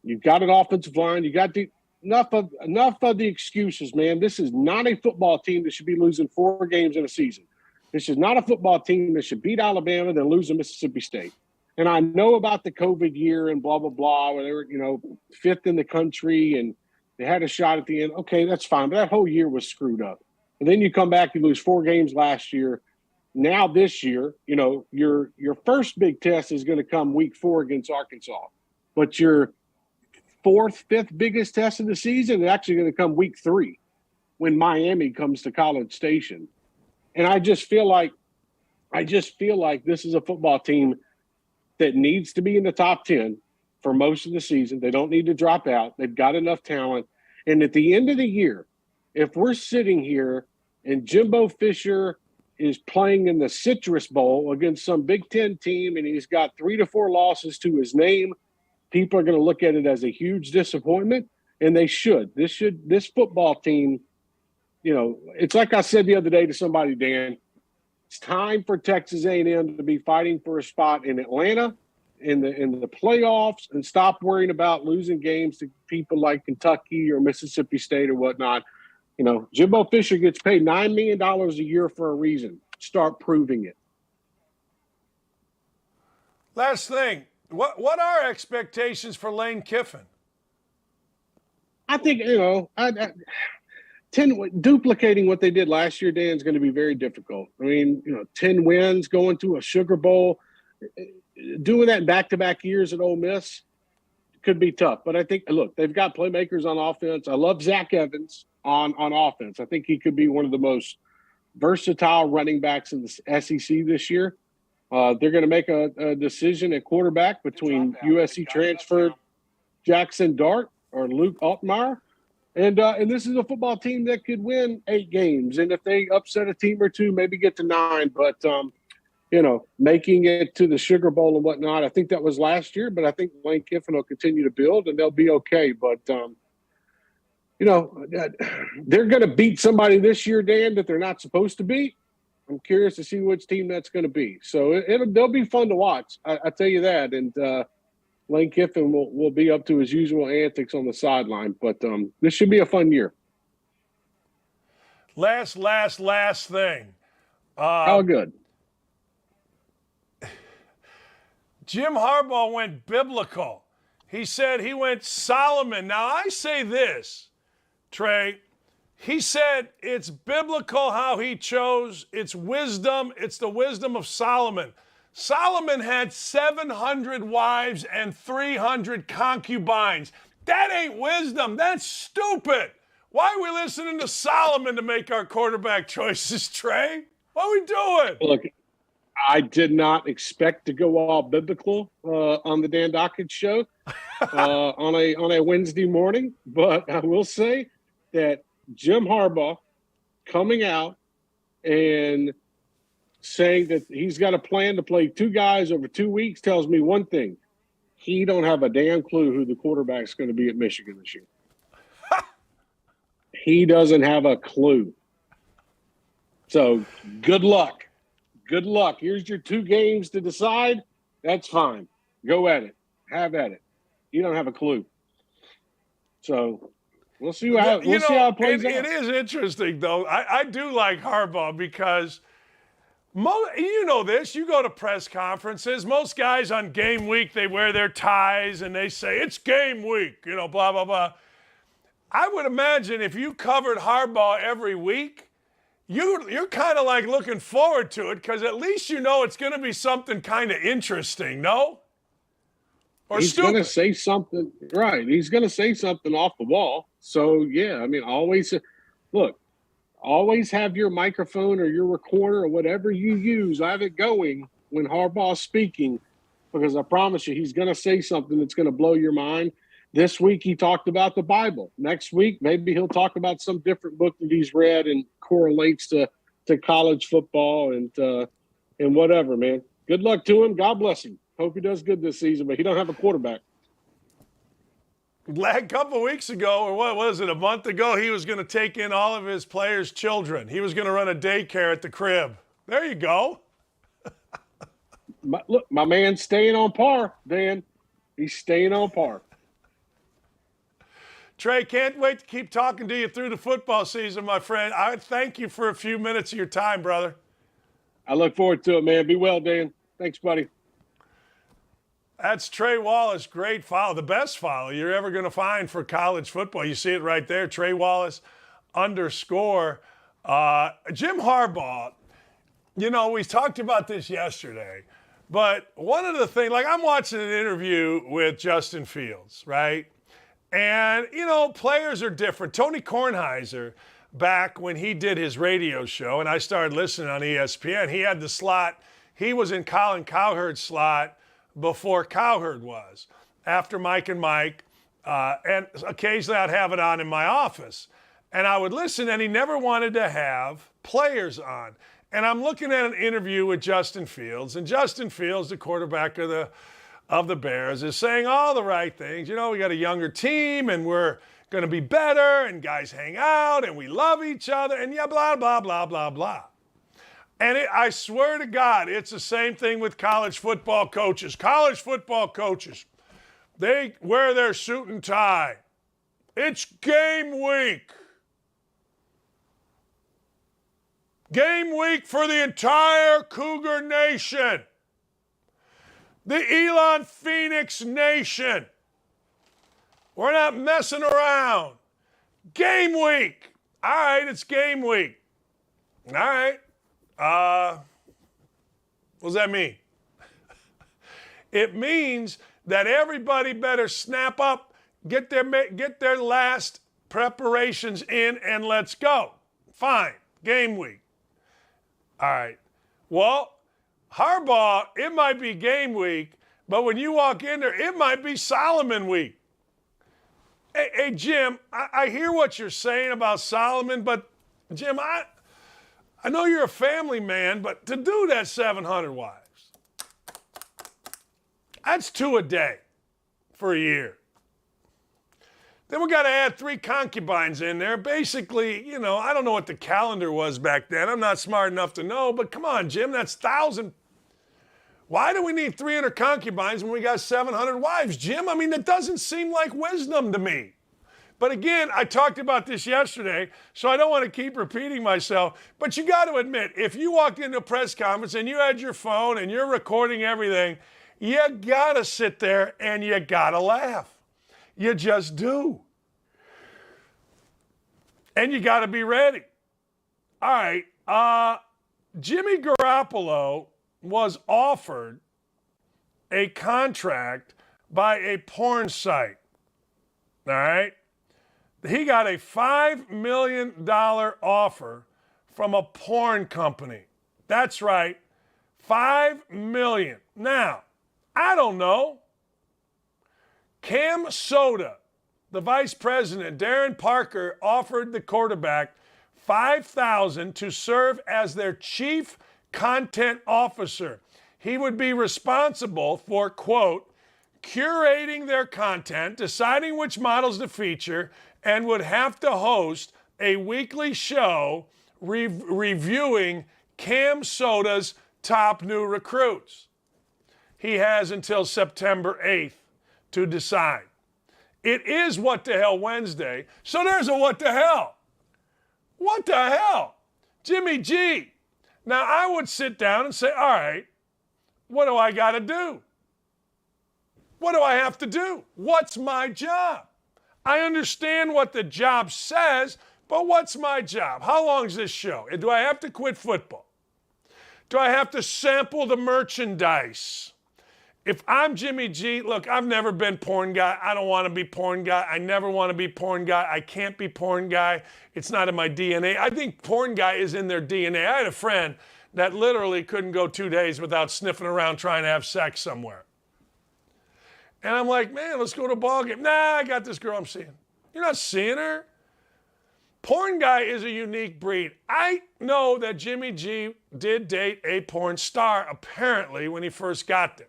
You've got an offensive line. You got enough of the excuses, man. This is not a football team that should be losing 4 games in a season. This is not a football team that should beat Alabama then lose to Mississippi State. And I know about the COVID year and blah, blah, blah, where they were, 5th in the country and they had a shot at the end. Okay, that's fine. But that whole year was screwed up. And then you come back, you lose 4 games last year. Now this year, your first big test is going to come week 4 against Arkansas. But your 4th, 5th biggest test of the season is actually going to come week 3 when Miami comes to College Station. And I just feel like this is a football team that needs to be in the top 10 for most of the season. They don't need to drop out. They've got enough talent. And at the end of the year, if we're sitting here and Jimbo Fisher is playing in the Citrus Bowl against some Big Ten team and he's got 3 to 4 losses to his name, people are going to look at it as a huge disappointment, and they should. This football team, it's like I said the other day to somebody, Dan, it's time for Texas A&M to be fighting for a spot in Atlanta in the playoffs and stop worrying about losing games to people like Kentucky or Mississippi State or whatnot. Jimbo Fisher gets paid $9 million a year for a reason. Start proving it. Last thing, what are expectations for Lane Kiffin? I think, duplicating what they did last year, Dan, is going to be very difficult. I mean, 10 wins, going to a Sugar Bowl, doing that in back-to-back years at Ole Miss could be tough. But I think, look, they've got playmakers on offense. I love Zach Evans on offense. I think he could be one of the most versatile running backs in the SEC this year. They're going to make a decision at quarterback between USC transfer Jackson Dart or Luke Altmaier. And this is a football team that could win 8 games. And if they upset a team or two, maybe get to 9. But, making it to the Sugar Bowl and whatnot, I think that was last year. But I think Lane Kiffin will continue to build, and they'll be okay. But, they're going to beat somebody this year, Dan, that they're not supposed to beat. I'm curious to see which team that's going to be. So they'll be fun to watch. I tell you that. And Lane Kiffin will be up to his usual antics on the sideline. But this should be a fun year. Last thing. All good. Jim Harbaugh went biblical. He said he went Solomon. Now, I say this, Trey. He said it's biblical how he chose. It's wisdom. It's the wisdom of Solomon. Solomon had 700 wives and 300 concubines. That ain't wisdom. That's stupid. Why are we listening to Solomon to make our quarterback choices, Trey? What are we doing? Look, I did not expect to go all biblical on the Dan Dockett show on a Wednesday morning, but I will say that Jim Harbaugh coming out and saying that he's got a plan to play 2 guys over 2 weeks tells me one thing. He don't have a damn clue who the quarterback's going to be at Michigan this year. He doesn't have a clue. So good luck. Good luck. Here's your 2 games to decide. That's fine. Go at it. Have at it. You don't have a clue. So we'll see how it plays out. It is interesting, though. I do like Harbaugh because you know this. You go to press conferences. Most guys on game week, they wear their ties and they say, it's game week, blah, blah, blah. I would imagine if you covered Harbaugh every week, you're kind of like looking forward to it because at least you know it's going to be something kind of interesting, no? Or he's going to say something, right. He's going to say something off the wall. So, yeah, I mean, always have your microphone or your recorder or whatever you use, have it going when Harbaugh's speaking because I promise you he's going to say something that's going to blow your mind. This week he talked about the Bible. Next week maybe he'll talk about some different book that he's read and correlates to college football and whatever, man. Good luck to him. God bless him. Hope he does good this season, but he don't have a quarterback. A couple of weeks ago, or what was it, a month ago, he was going to take in all of his players' children. He was going to run a daycare at the crib. There you go. My man's staying on par, Dan. He's staying on par. Trey, can't wait to keep talking to you through the football season, my friend. I thank you for a few minutes of your time, brother. I look forward to it, man. Be well, Dan. Thanks, buddy. That's Trey Wallace. Great follow. The best follow you're ever going to find for college football. You see it right there, Trey Wallace _ Jim Harbaugh, we talked about this yesterday, but one of the things, like I'm watching an interview with Justin Fields, right? And, players are different. Tony Kornheiser, back when he did his radio show, and I started listening on ESPN, he had the slot. He was in Colin Cowherd's slot before Cowherd was, after Mike and Mike, and occasionally I'd have it on in my office. And I would listen, and he never wanted to have players on. And I'm looking at an interview with Justin Fields, and Justin Fields, the quarterback of the Bears, is saying all the right things. We got a younger team, and we're going to be better, and guys hang out, and we love each other, and yeah, blah, blah, blah, blah, blah. And I swear to God, it's the same thing with college football coaches. College football coaches, they wear their suit and tie. It's game week. Game week for the entire Cougar Nation. The Elon Phoenix Nation. We're not messing around. Game week. All right, it's game week. All right. What does that mean? It means that everybody better snap up, get their last preparations in, and let's go. Fine. Game week. All right. Well, Harbaugh, it might be game week, but when you walk in there, it might be Solomon week. Hey Jim, I hear what you're saying about Solomon, but Jim, I know you're a family man, but to do that 700 wives, that's 2 a day for a year. Then we got to add 3 concubines in there. Basically, I don't know what the calendar was back then. I'm not smart enough to know, but come on, Jim, that's 1,000. Why do we need 300 concubines when we got 700 wives, Jim? I mean, that doesn't seem like wisdom to me. But again, I talked about this yesterday, so I don't want to keep repeating myself. But you got to admit, if you walked into a press conference and you had your phone and you're recording everything, you got to sit there and you got to laugh. You just do. And you got to be ready. All right. Jimmy Garoppolo was offered a contract by a porn site. All right. He got a $5 million offer from a porn company. That's right, $5 million. Now, I don't know. Cam Soda the vice president, Darren Parker, offered the quarterback $5,000 to serve as their chief content officer. He would be responsible for, quote, curating their content, deciding which models to feature, and would have to host a weekly show reviewing Cam Soda's top new recruits. He has until September 8th to decide. It is What the Hell Wednesday, so there's a what the hell. What the hell? Jimmy G. Now, I would sit down and say, all right, what do I got to do? What do I have to do? What's my job? I understand what the job says, but what's my job? How long is this show? Do I have to quit football? Do I have to sample the merchandise? If I'm Jimmy G, look, I've never been porn guy. I don't want to be porn guy. I never want to be porn guy. I can't be porn guy. It's not in my DNA. I think porn guy is in their DNA. I had a friend that literally couldn't go 2 days without sniffing around trying to have sex somewhere. And I'm like, man, let's go to a ball game. Nah, I got this girl I'm seeing. You're not seeing her? Porn guy is a unique breed. I know that Jimmy G did date a porn star, apparently, when he first got there.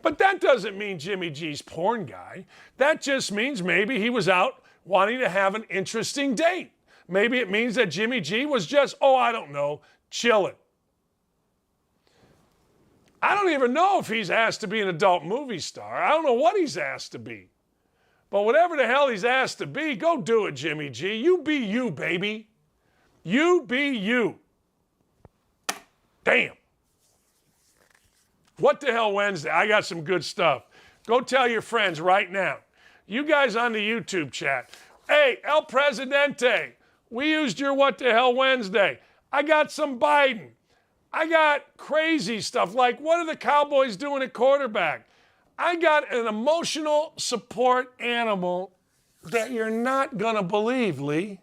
But that doesn't mean Jimmy G's porn guy. That just means maybe he was out wanting to have an interesting date. Maybe it means that Jimmy G was just, I don't know, chilling. I don't even know if he's asked to be an adult movie star. I don't know what he's asked to be. But whatever the hell he's asked to be, go do it, Jimmy G. You be you, baby. You be you. Damn. What the Hell Wednesday? I got some good stuff. Go tell your friends right now. You guys on the YouTube chat. Hey, El Presidente, we used your What the Hell Wednesday. I got some Biden. I got crazy stuff like what are the Cowboys doing at quarterback? I got an emotional support animal that you're not going to believe, Lee.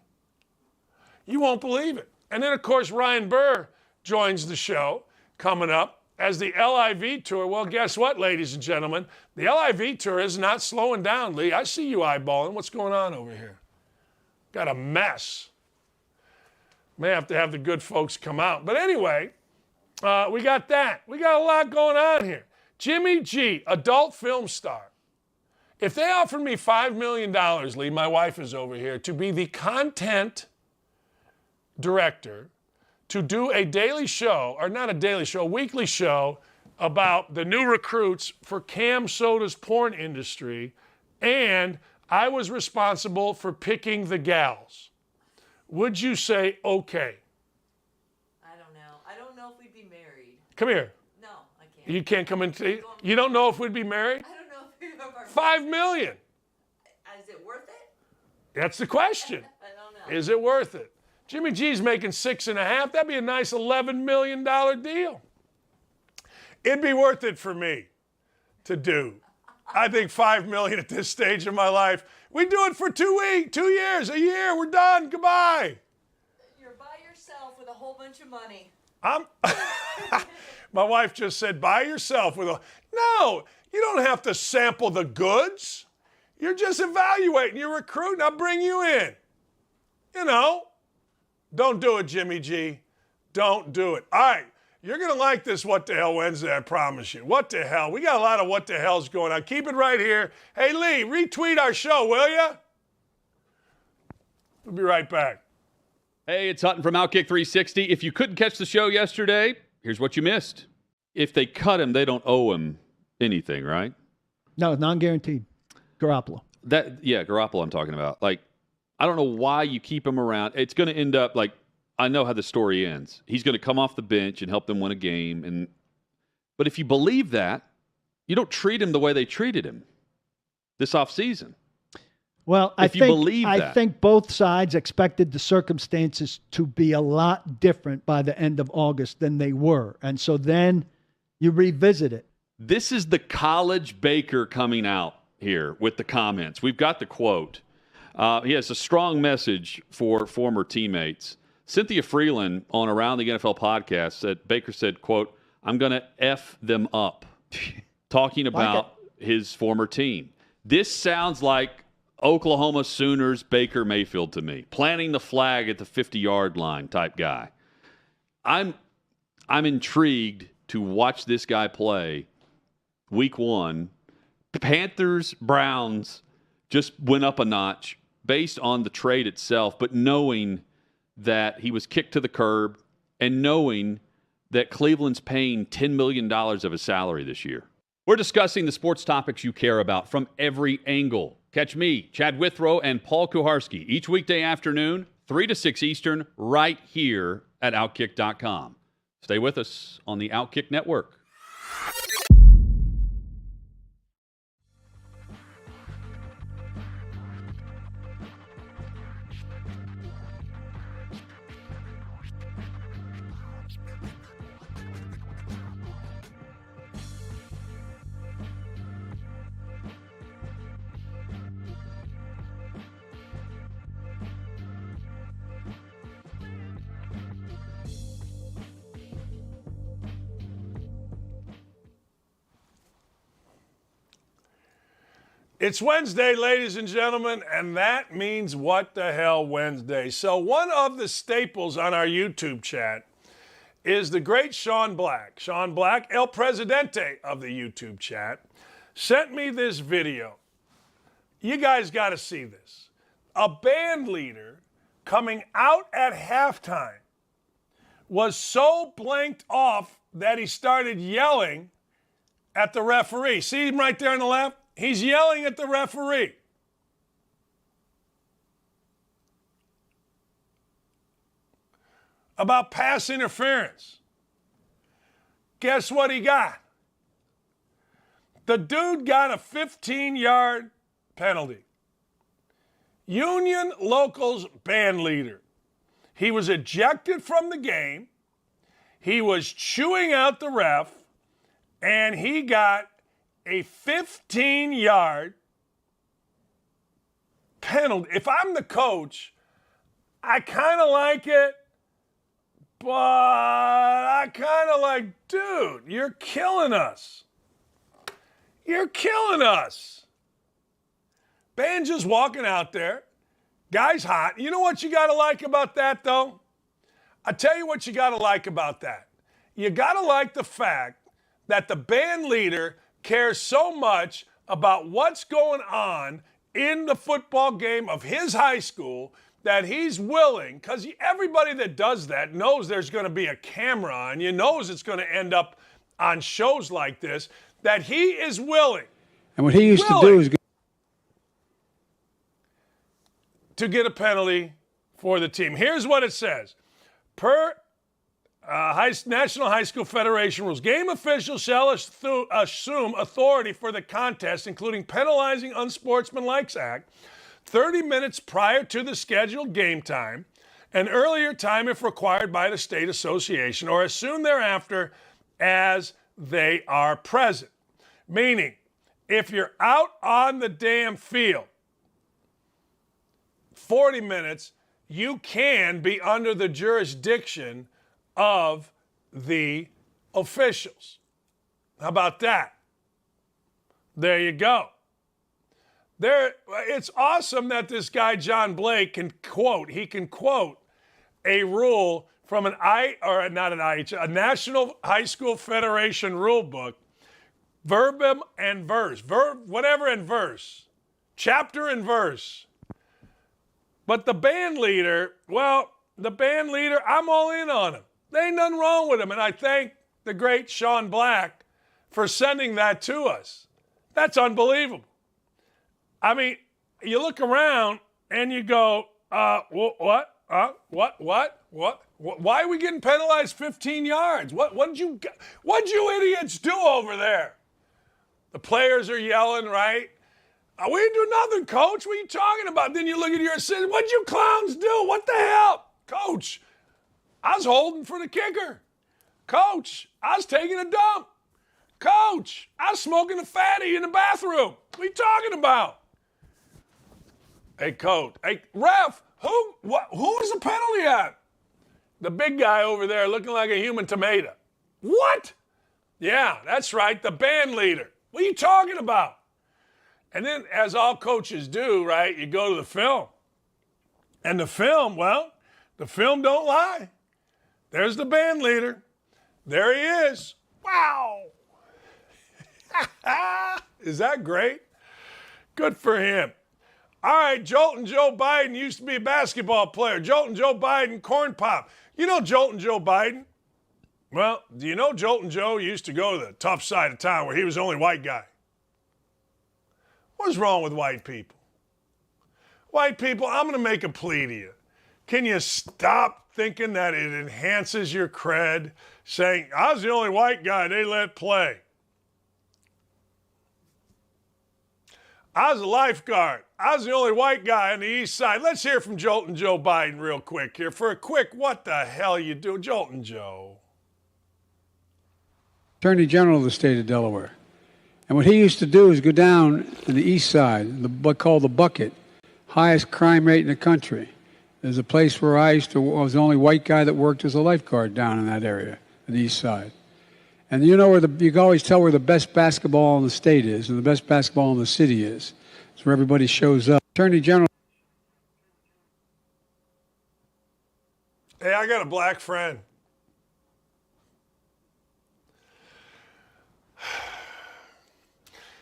You won't believe it. And then, of course, Ryan Burr joins the show coming up as the LIV Tour. Well, guess what, ladies and gentlemen? The LIV Tour is not slowing down, Lee. I see you eyeballing. What's going on over here? Got a mess. May have to have the good folks come out. But anyway, we got that. We got a lot going on here. Jimmy G, adult film star. If they offered me $5 million, Lee, my wife is over here, to be the content director, to do a daily show, or not a daily show, a weekly show about the new recruits for Cam Soda's porn industry, and I was responsible for picking the gals, would you say okay? I don't know. I don't know if we'd be married. Come here. No, I can't. You can't come into. You don't know if we'd be married? I don't know if we'd ever. $5 million. Is it worth it? That's the question. I don't know. Is it worth it? Jimmy G's making $6.5. That'd be a nice $11 million deal. It'd be worth it for me to do. I think $5 million at this stage of my life. We do it for 2 weeks, 2 years, a year. We're done. Goodbye. You're by yourself with a whole bunch of money. My wife just said, by yourself with a. No, you don't have to sample the goods. You're just evaluating. You're recruiting. I'll bring you in. You know. Don't do it, Jimmy G. Don't do it. All right. You're going to like this What the Hell Wednesday, I promise you. What the hell? We got a lot of what the hells going on. Keep it right here. Hey, Lee, retweet our show, will you? We'll be right back. Hey, it's Hutton from Outkick 360. If you couldn't catch the show yesterday, here's what you missed. If they cut him, they don't owe him anything, right? No, non-guaranteed. Garoppolo. Garoppolo I'm talking about. Like, I don't know why you keep him around. It's going to end up like, I know how the story ends. He's going to come off the bench and help them win a game. But if you believe that, you don't treat him the way they treated him this offseason. Well, I think both sides expected the circumstances to be a lot different by the end of August than they were. And so then you revisit it. This is the college Baker coming out here with the comments. We've got the quote. He has a strong message for former teammates. Cynthia Freeland on Around the NFL podcast said, Baker said, quote, I'm going to F them up, talking about his former team. This sounds like Oklahoma Sooners Baker Mayfield to me. Planting the flag at the 50-yard line type guy. I'm intrigued to watch this guy play week 1. Panthers, Browns just went up a notch based on the trade itself, but knowing that he was kicked to the curb and knowing that Cleveland's paying $10 million of his salary this year. We're discussing the sports topics you care about from every angle. Catch me, Chad Withrow, and Paul Kuharski each weekday afternoon, 3 to 6 Eastern, right here at Outkick.com. Stay with us on the Outkick Network. It's Wednesday, ladies and gentlemen, and that means what the hell Wednesday. So one of the staples on our YouTube chat is the great Sean Black. Sean Black, El Presidente of the YouTube chat, sent me this video. You guys got to see this. A band leader coming out at halftime was so blanked off that he started yelling at the referee. See him right there on the left? He's yelling at the referee. About pass interference. Guess what he got? The dude got a 15-yard penalty. Union Locals band leader. He was ejected from the game. He was chewing out the ref, and he got a 15-yard penalty. If I'm the coach, I kind of like it, but I kind of like, dude, you're killing us. You're killing us. Band just walking out there. Guy's hot. You know what you got to like about that, though? I tell you what you got to like about that. You got to like the fact that the band leader cares so much about what's going on in the football game of his high school that he's willing, because everybody that does that knows there's going to be a camera on you, knows it's going to end up on shows like this, that he is willing. And what he used to do is to get a penalty for the team. Here's what it says. Per National High School Federation rules, game officials shall assume authority for the contest, including penalizing unsportsmanlike act, 30 minutes prior to the scheduled game time, an earlier time if required by the state association, or as soon thereafter as they are present. Meaning, if you're out on the damn field 40 minutes, you can be under the jurisdiction of the officials. How about that? There you go. It's awesome that this guy, John Blake, can quote a rule from a National High School Federation rule book, verbum and verse, chapter and verse. But the band leader, I'm all in on him. There ain't nothing wrong with him, and I thank the great Sean Black for sending that to us. That's unbelievable. I mean, you look around and you go, what? Why are we getting penalized 15 yards? What'd you idiots do over there? The players are yelling, right? We didn't do nothing, Coach. What are you talking about? Then you look at your assistant. What'd you clowns do? What the hell? Coach, I was holding for the kicker. Coach, I was taking a dump. Coach, I was smoking a fatty in the bathroom. What are you talking about? Hey, Coach. Hey, ref, who's the penalty at? The big guy over there looking like a human tomato. What? Yeah, that's right, the band leader. What are you talking about? And then, as all coaches do, right, you go to the film. And the film, well, the film don't lie. There's the band leader. There he is. Wow. Is that great? Good for him. All right, Joltin' Joe Biden used to be a basketball player. Joltin' Joe Biden, corn pop. You know Joltin' Joe Biden? Well, do you know Joltin' Joe used to go to the tough side of town where he was the only white guy? What's wrong with white people? White people, I'm going to make a plea to you. Can you stop thinking that it enhances your cred, saying, I was the only white guy they let play? I was a lifeguard. I was the only white guy on the east side. Let's hear from Joltin' Joe Biden real quick here. For a quick, what the hell you do, Joltin' Joe? Attorney General of the state of Delaware. And what he used to do is go down to the east side, what's called the bucket, highest crime rate in the country. There's a place where I was the only white guy that worked as a lifeguard down in that area, the east side. And you know you can always tell where the best basketball in the state is and the best basketball in the city is. It's where everybody shows up. Attorney General. Hey, I got a black friend.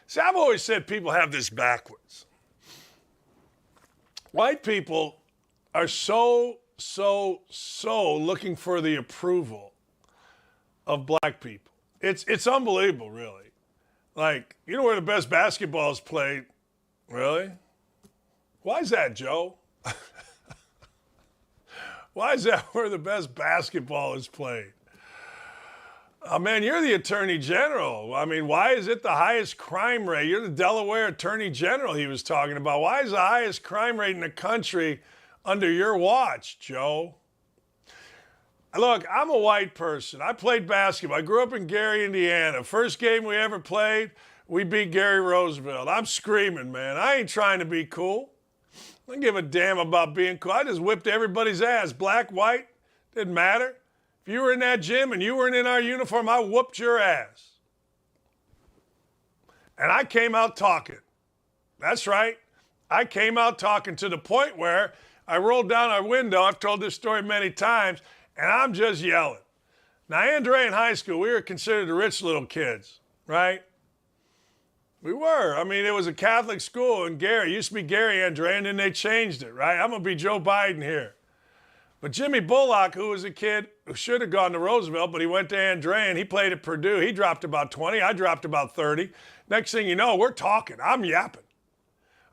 See, I've always said people have this backwards. White people are so looking for the approval of black people. It's unbelievable, really. Like, you know where the best basketball is played? Really? Why is that, Joe? Why is that where the best basketball is played? Oh, man, you're the Attorney General. I mean, why is it the highest crime rate? You're the Delaware Attorney General he was talking about. Why is the highest crime rate in the country under your watch, Joe? Look, I'm a white person. I played basketball. I grew up in Gary, Indiana. First game we ever played, we beat Gary Roosevelt. I'm screaming, man. I ain't trying to be cool. I don't give a damn about being cool. I just whipped everybody's ass. Black, white, didn't matter. If you were in that gym and you weren't in our uniform, I whooped your ass. And I came out talking. That's right. I came out talking to the point where I rolled down our window. I've told this story many times, and I'm just yelling. Now, Andre in high school, we were considered the rich little kids, right? We were. I mean, it was a Catholic school in Gary. It used to be Gary, Andre, and then they changed it, right? I'm going to be Joe Biden here. But Jimmy Bullock, who was a kid who should have gone to Roosevelt, but he went to Andre and he played at Purdue. He dropped about 20. I dropped about 30. Next thing you know, we're talking. I'm yapping.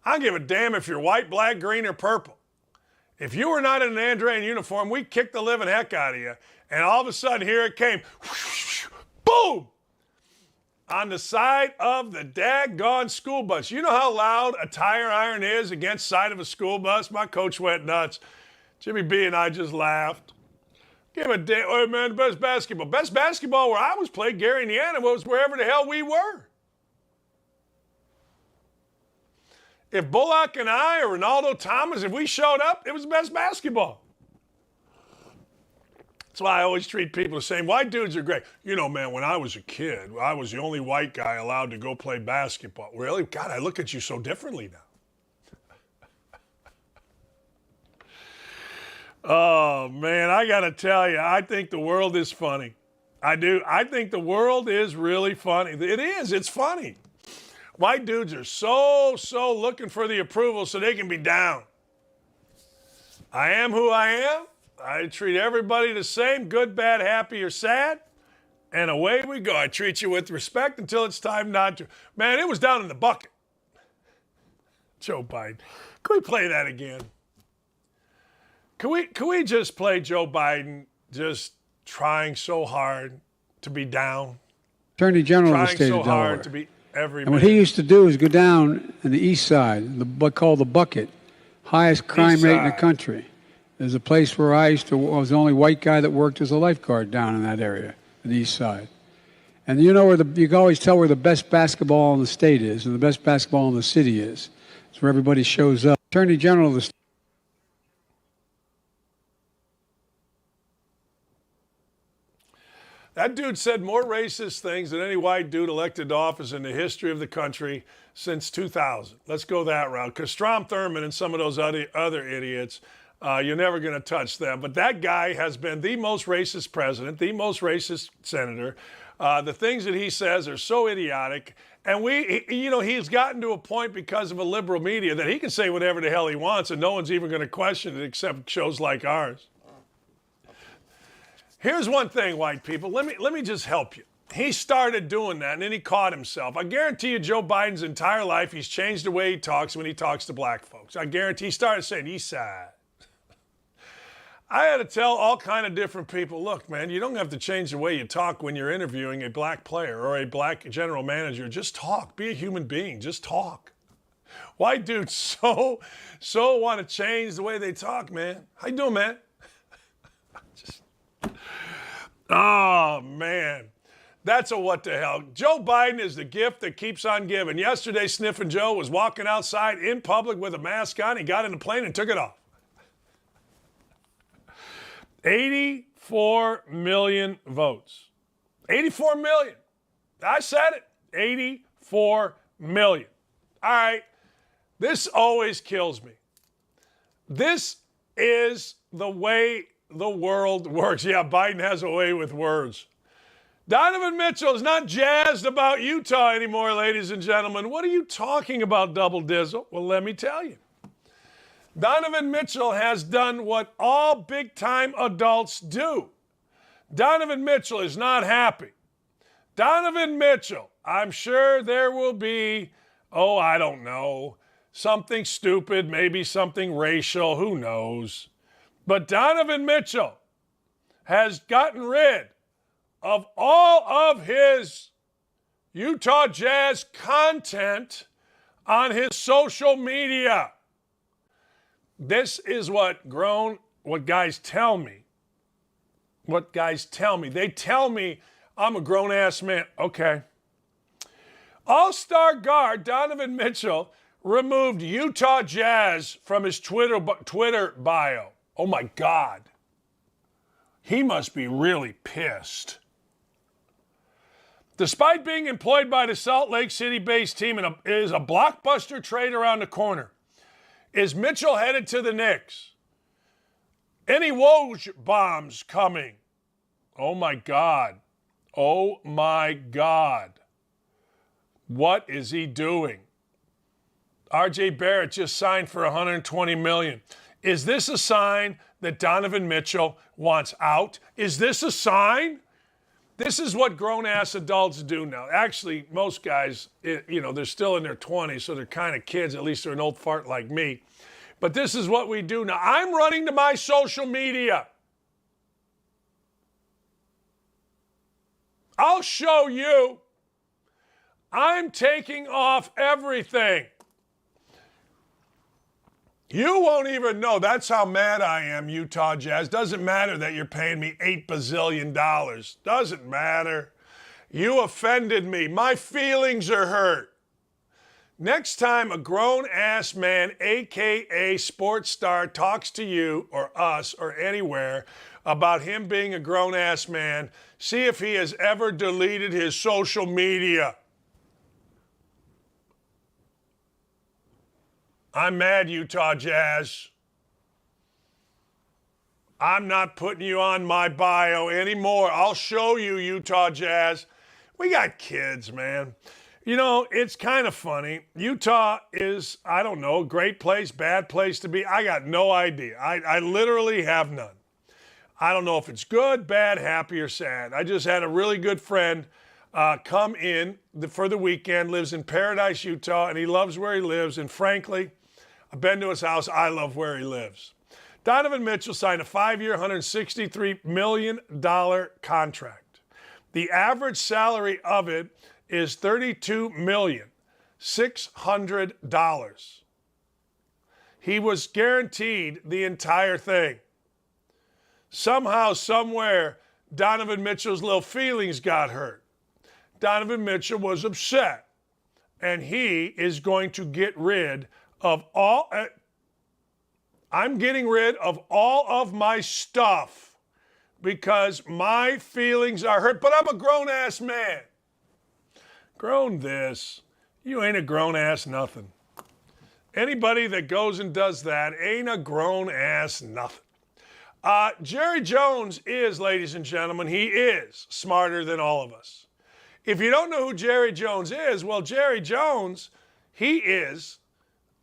I don't give a damn if you're white, black, green, or purple. If you were not in an Andrean uniform, we kicked the living heck out of you. And all of a sudden, here it came. Boom! On the side of the daggone school bus. You know how loud a tire iron is against the side of a school bus? My coach went nuts. Jimmy B and I just laughed. Give a damn. Oh, man, the best basketball. Best basketball where I was played, Gary, Indiana, was wherever the hell we were. If Bullock and I or Ronaldo Thomas, if we showed up, it was the best basketball. That's why I always treat people the same. White dudes are great. You know, man, when I was a kid, I was the only white guy allowed to go play basketball. Really? God, I look at you so differently now. Oh, man, I got to tell you, I think the world is funny. I do. I think the world is really funny. It is. It's funny. White dudes are so looking for the approval so they can be down. I am who I am. I treat everybody the same, good, bad, happy, or sad. And away we go. I treat you with respect until it's time not to. Man, it was down in the bucket. Joe Biden. Can we play that again? Can we just play Joe Biden just trying so hard to be down? Attorney General of the state of Delaware. Trying so hard to be every And what he used to do is go down to the east side, what's called the bucket, highest crime rate in the country. There's a place where I was the only white guy that worked as a lifeguard down in that area, the east side. And you know you can always tell where the best basketball in the state is and the best basketball in the city is. It's where everybody shows up. Attorney General of the state. That dude said more racist things than any white dude elected to office in the history of the country since 2000. Let's go that route. Because Strom Thurmond and some of those other idiots, you're never going to touch them. But that guy has been the most racist president, the most racist senator. The things that he says are so idiotic. And he's gotten to a point because of a liberal media that he can say whatever the hell he wants and no one's even going to question it except shows like ours. Here's one thing, white people. Let me just help you. He started doing that, and then he caught himself. I guarantee you Joe Biden's entire life, he's changed the way he talks when he talks to black folks. I guarantee he started saying, East Side. I had to tell all kind of different people, look, man, you don't have to change the way you talk when you're interviewing a black player or a black general manager. Just talk. Be a human being. Just talk. White dudes so want to change the way they talk, man. How you doing, man? Oh, man. That's a what the hell. Joe Biden is the gift that keeps on giving. Yesterday, Sniffin' Joe was walking outside in public with a mask on. He got in the plane and took it off. 84 million votes. 84 million. I said it. 84 million. All right. This always kills me. This is the way the world works. Yeah, Biden has a way with words. Donovan Mitchell is not jazzed about Utah anymore, ladies and gentlemen. What are you talking about, Double Dizzle? Well, let me tell you. Donovan Mitchell has done what all big-time adults do. Donovan Mitchell is not happy. Donovan Mitchell, I'm sure there will be, I don't know, something stupid, maybe something racial, who knows. But Donovan Mitchell has gotten rid of all of his Utah Jazz content on his social media. This is what guys tell me. What guys tell me. They tell me I'm a grown-ass man. Okay. All-star guard Donovan Mitchell removed Utah Jazz from his Twitter bio. Oh, my God. He must be really pissed. Despite being employed by the Salt Lake City-based team and is a blockbuster trade around the corner, is Mitchell headed to the Knicks? Any Woj bombs coming? Oh, my God. Oh, my God. What is he doing? R.J. Barrett just signed for $120 million. Is this a sign that Donovan Mitchell wants out? Is this a sign? This is what grown-ass adults do now. Actually, most guys, they're still in their 20s, so they're kind of kids. At least they're an old fart like me. But this is what we do now. I'm running to my social media. I'll show you. I'm taking off everything. You won't even know. That's how mad I am, Utah Jazz. Doesn't matter that you're paying me $8 bazillion. Doesn't matter. You offended me. My feelings are hurt. Next time a grown-ass man, a.k.a. sports star, talks to you or us or anywhere about him being a grown-ass man, see if he has ever deleted his social media. I'm mad, Utah Jazz. I'm not putting you on my bio anymore. I'll show you, Utah Jazz. We got kids, man. It's kind of funny. Utah is, I don't know, great place, bad place to be. I got no idea. I literally have none. I don't know if it's good, bad, happy, or sad. I just had a really good friend come in for the weekend, lives in Paradise, Utah, and he loves where he lives. And frankly, I've been to his house. I love where he lives. Donovan Mitchell signed a 5-year, $163 million contract. The average salary of it is $32,600,000. He was guaranteed the entire thing. Somehow, somewhere, Donovan Mitchell's little feelings got hurt. Donovan Mitchell was upset, and he is going to get rid of all. I'm getting rid of all of my stuff because my feelings are hurt, but I'm a grown-ass man. Grown this. You ain't a grown-ass nothing. Anybody that goes and does that ain't a grown-ass nothing. Jerry Jones is, ladies and gentlemen, he is smarter than all of us. If you don't know who Jerry Jones is, well, Jerry Jones, he is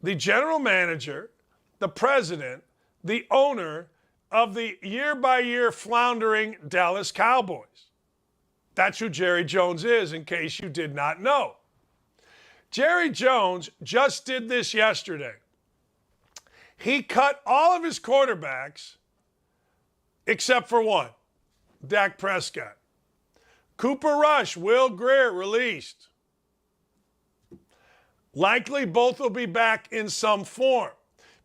the general manager, the president, the owner of the year-by-year floundering Dallas Cowboys. That's who Jerry Jones is, in case you did not know. Jerry Jones just did this yesterday. He cut all of his quarterbacks except for one, Dak Prescott. Cooper Rush, Will Greer released. Likely both will be back in some form.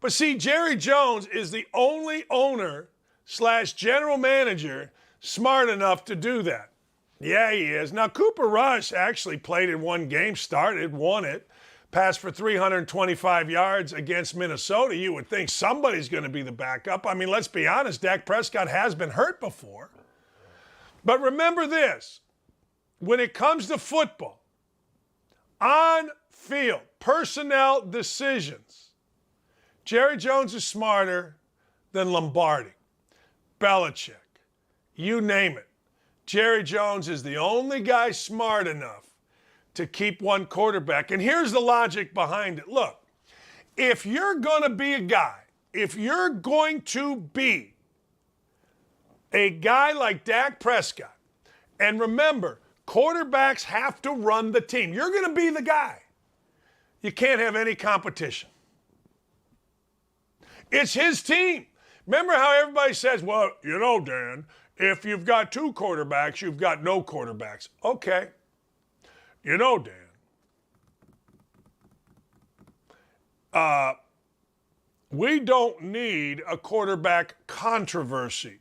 But see, Jerry Jones is the only owner/general manager smart enough to do that. Yeah, he is. Now, Cooper Rush actually played in one game, started, won it, passed for 325 yards against Minnesota. You would think somebody's going to be the backup. I mean, let's be honest, Dak Prescott has been hurt before. But remember this, when it comes to football, on-field personnel decisions, Jerry Jones is smarter than Lombardi, Belichick, you name it. Jerry Jones is the only guy smart enough to keep one quarterback. And here's the logic behind it. Look, if you're going to be a guy, if you're going to be a guy like Dak Prescott, and remember, quarterbacks have to run the team. You're going to be the guy. You can't have any competition. It's his team. Remember how everybody says, well, you know, Dan, if you've got two quarterbacks, you've got no quarterbacks. Okay. You know, Dan, we don't need a quarterback controversy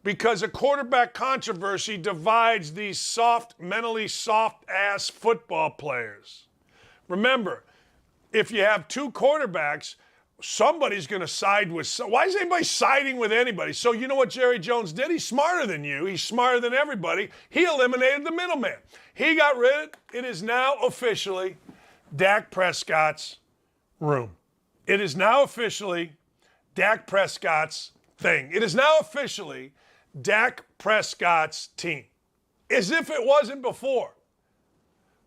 because a quarterback controversy divides these mentally soft-ass football players. Remember, if you have two quarterbacks, somebody's going to side with why is anybody siding with anybody? So you know what Jerry Jones did? He's smarter than you. He's smarter than everybody. He eliminated the middleman. He got rid. It is now officially Dak Prescott's room. It is now officially Dak Prescott's thing. It is now officially Dak Prescott's team. As if it wasn't before.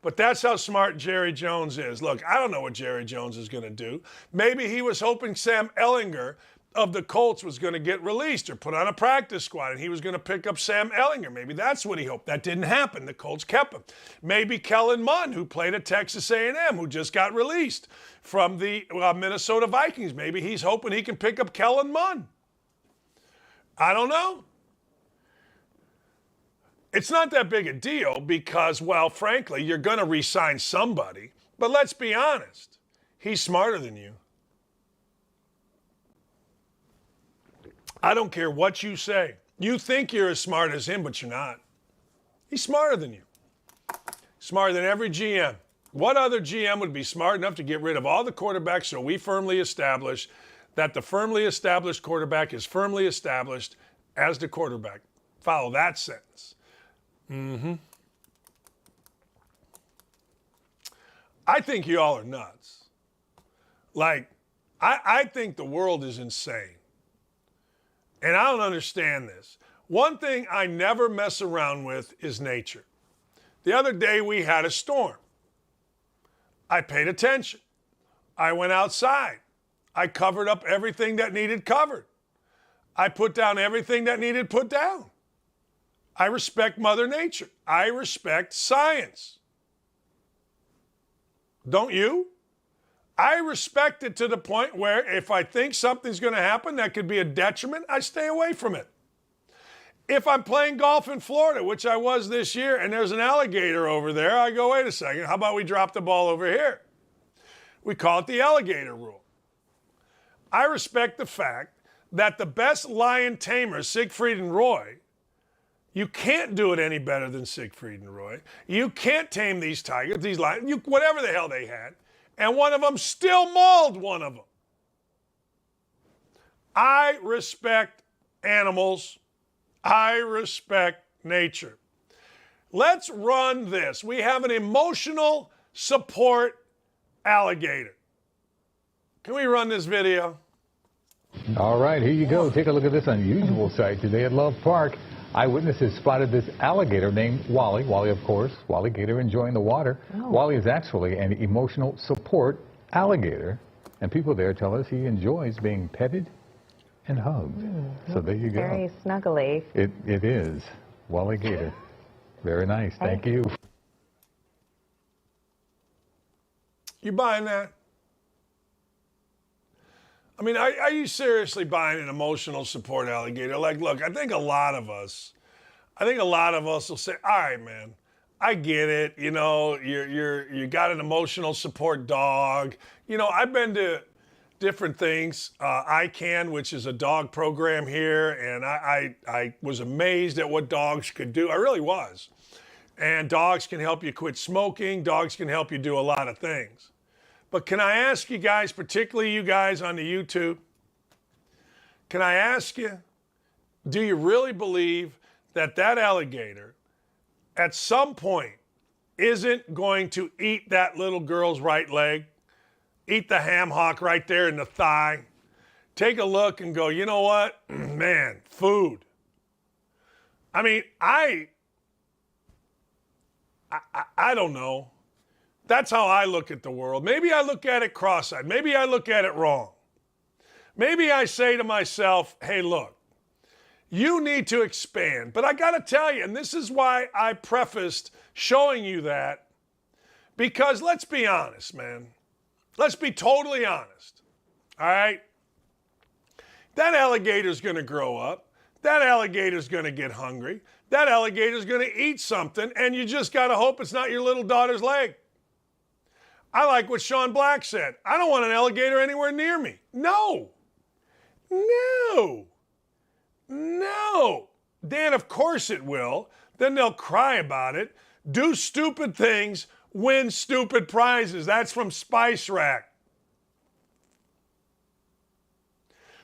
But that's how smart Jerry Jones is. Look, I don't know what Jerry Jones is going to do. Maybe he was hoping Sam Ehlinger of the Colts was going to get released or put on a practice squad, and he was going to pick up Sam Ehlinger. Maybe that's what he hoped. That didn't happen. The Colts kept him. Maybe Kellen Mond, who played at Texas A&M, who just got released from the Minnesota Vikings. Maybe he's hoping he can pick up Kellen Mond. I don't know. It's not that big a deal because, well, frankly, you're going to re-sign somebody. But let's be honest. He's smarter than you. I don't care what you say. You think you're as smart as him, but you're not. He's smarter than you. Smarter than every GM. What other GM would be smart enough to get rid of all the quarterbacks so we firmly establish that the firmly established quarterback is firmly established as the quarterback? Follow that sentence. I think you all are nuts. Like, I think the world is insane. And I don't understand this. One thing I never mess around with is nature. The other day we had a storm. I paid attention. I went outside. I covered up everything that needed covered. I put down everything that needed put down. I respect Mother Nature. I respect science. Don't you? I respect it to the point where if I think something's going to happen that could be a detriment, I stay away from it. If I'm playing golf in Florida, which I was this year, and there's an alligator over there, I go, wait a second, how about we drop the ball over here? We call it the alligator rule. I respect the fact that the best lion tamers, Siegfried and Roy, you can't do it any better than Siegfried and Roy. You can't tame these tigers, these lions, whatever the hell they had. And one of them still mauled one of them. I respect animals I respect nature. Let's run this. We have an emotional support alligator. Can we run this video? All right, here you go. Take a look at this unusual sight today at Love Park. Eyewitnesses spotted this alligator named Wally. Wally, of course, Wally Gator enjoying the water. Oh. Wally is actually an emotional support alligator. And people there tell us he enjoys being petted and hugged. So there you go. Very snuggly. It is. Wally Gator. Very nice. Thank you. You buying that? I mean, are you seriously buying an emotional support alligator? Like, look, I think a lot of us will say, all right, man, I get it. You know, you got an emotional support dog. You know, I've been to different things. ICANN, which is a dog program here, and I was amazed at what dogs could do. I really was. And dogs can help you quit smoking. Dogs can help you do a lot of things. But can I ask you guys, particularly you guys on the YouTube, can I ask you, do you really believe that alligator at some point isn't going to eat that little girl's right leg, eat the ham hock right there in the thigh, take a look and go, you know what, man, food. I mean, I don't know. That's how I look at the world. Maybe I look at it cross-eyed. Maybe I look at it wrong. Maybe I say to myself, hey, look, you need to expand. But I got to tell you, and this is why I prefaced showing you that, because let's be honest, man. Let's be totally honest. All right? That alligator's going to grow up. That alligator's going to get hungry. That alligator's going to eat something, and you just got to hope it's not your little daughter's leg. I like what Sean Black said. I don't want an alligator anywhere near me. No. Dan, of course it will. Then they'll cry about it. Do stupid things, win stupid prizes. That's from Spice Rack.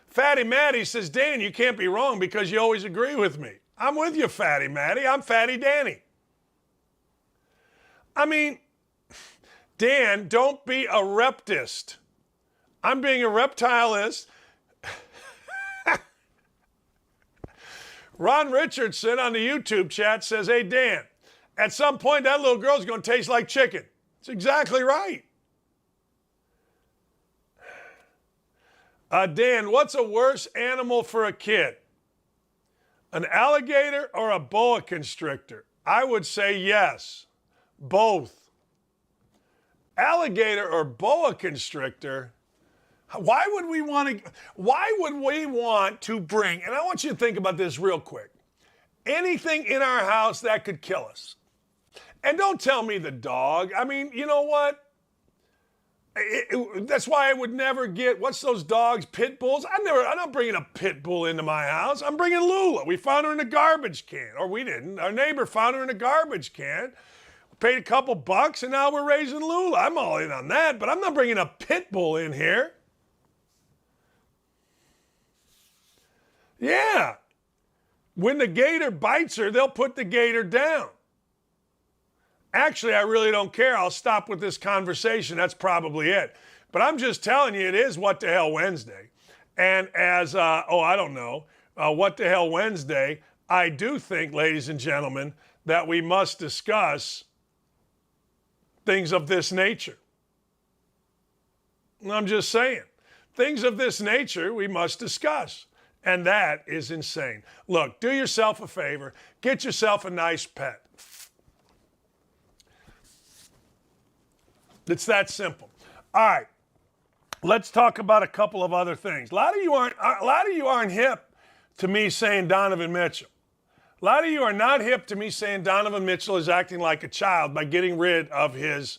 Fatty Matty says, Dan, you can't be wrong because you always agree with me. I'm with you, Fatty Matty. I'm Fatty Danny. I mean, Dan, don't be a reptist. I'm being a reptilist. Ron Richardson on the YouTube chat says, hey, Dan, at some point that little girl's going to taste like chicken. That's exactly right. Dan, what's a worse animal for a kid? An alligator or a boa constrictor? I would say yes, both. Alligator or boa constrictor, why would we want to bring, and I want you to think about this real quick, anything in our house that could kill us? And don't tell me the dog. I mean, you know what? That's why I would never get, what's those dogs, pit bulls? I'm not bringing a pit bull into my house. I'm bringing Lula. We found her in a garbage can, or we didn't. Our neighbor found her in a garbage can. Paid a couple bucks, and now we're raising Lula. I'm all in on that, but I'm not bringing a pit bull in here. Yeah. When the gator bites her, they'll put the gator down. Actually, I really don't care. I'll stop with this conversation. That's probably it. But I'm just telling you, it is What the Hell Wednesday. And as, What the Hell Wednesday, I do think, ladies and gentlemen, that we must discuss things of this nature. I'm just saying. Things of this nature we must discuss. And that is insane. Look, do yourself a favor. Get yourself a nice pet. It's that simple. All right. Let's talk about a couple of other things. A lot of you aren't hip to me saying Donovan Mitchell. A lot of you are not hip to me saying Donovan Mitchell is acting like a child by getting rid of his,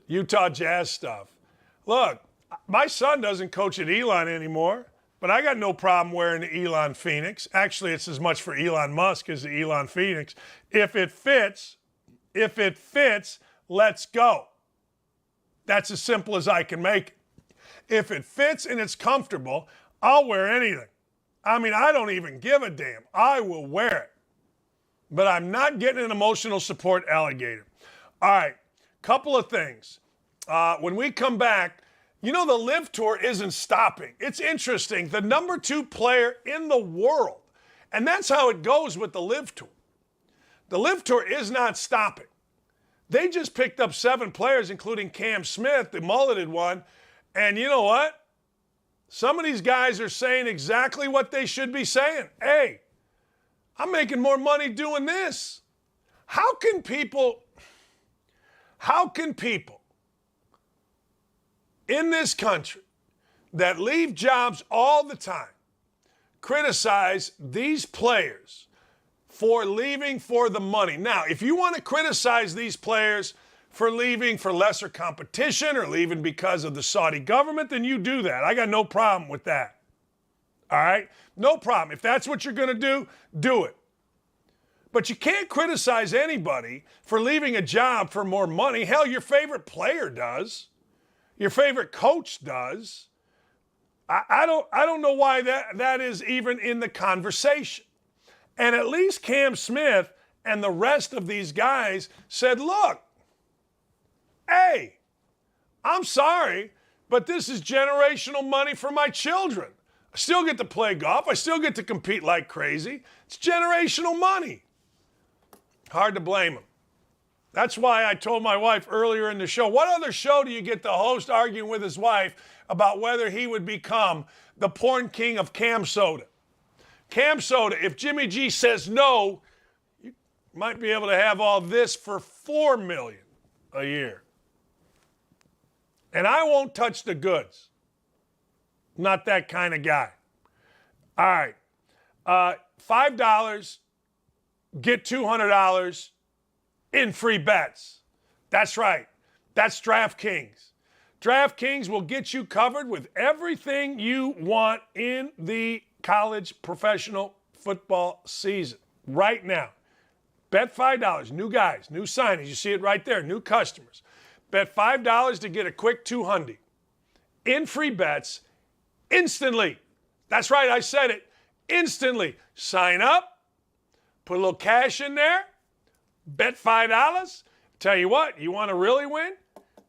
Utah Jazz stuff. Look, my son doesn't coach at Elon anymore, but I got no problem wearing the Elon Phoenix. Actually, it's as much for Elon Musk as the Elon Phoenix. If it fits, let's go. That's as simple as I can make it. If it fits and it's comfortable, I'll wear anything. I mean, I don't even give a damn. I will wear it. But I'm not getting an emotional support alligator. All right, couple of things. When we come back, you know the LIV Tour isn't stopping. It's interesting. The number 2 player in the world, and that's how it goes with the LIV Tour. The LIV Tour is not stopping. They just picked up 7 players, including Cam Smith, the mulleted one. And you know what? Some of these guys are saying exactly what they should be saying. Hey, I'm making more money doing this. How can people in this country that leave jobs all the time criticize these players for leaving for the money? Now, if you want to criticize these players for leaving for lesser competition or leaving because of the Saudi government, then you do that. I got no problem with that. All right? No problem. If that's what you're going to do, do it. But you can't criticize anybody for leaving a job for more money. Hell, your favorite player does. Your favorite coach does. I don't know why that is even in the conversation. And at least Cam Smith and the rest of these guys said, look, hey, I'm sorry, but this is generational money for my children. I still get to play golf. I still get to compete like crazy. It's generational money. Hard to blame them. That's why I told my wife earlier in the show, what other show do you get the host arguing with his wife about whether he would become the porn king of Cam Soda? Cam Soda, if Jimmy G says no, you might be able to have all this for $4 million a year. And I won't touch the goods. Not that kind of guy. All right. $5, get $200 in free bets. That's right. That's DraftKings. DraftKings will get you covered with everything you want in the college professional football season right now. Bet $5. New guys, new signings. You see it right there. New customers. Bet $5 to get a quick $200 in free bets instantly. That's right. I said it. Instantly. Sign up. Put a little cash in there. Bet $5. Tell you what, you want to really win?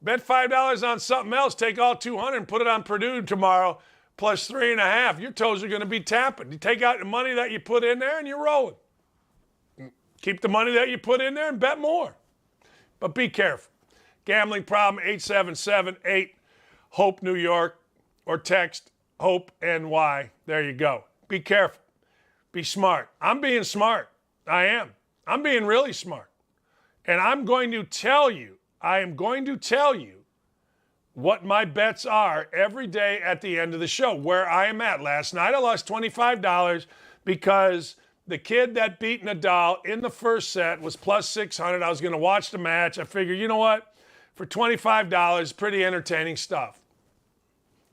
Bet $5 on something else. Take all $200 and put it on Purdue tomorrow plus 3.5. Your toes are going to be tapping. You take out the money that you put in there and you're rolling. Keep the money that you put in there and bet more. But be careful. Gambling problem, 877-8-HOPE New York, or text HOPE-NY. There you go. Be careful. Be smart. I'm being smart. I am. I'm being really smart. And I am going to tell you what my bets are every day at the end of the show, where I am at. Last night I lost $25 because the kid that beat Nadal in the first set was plus 600. I was going to watch the match. I figured, you know what? For $25, pretty entertaining stuff.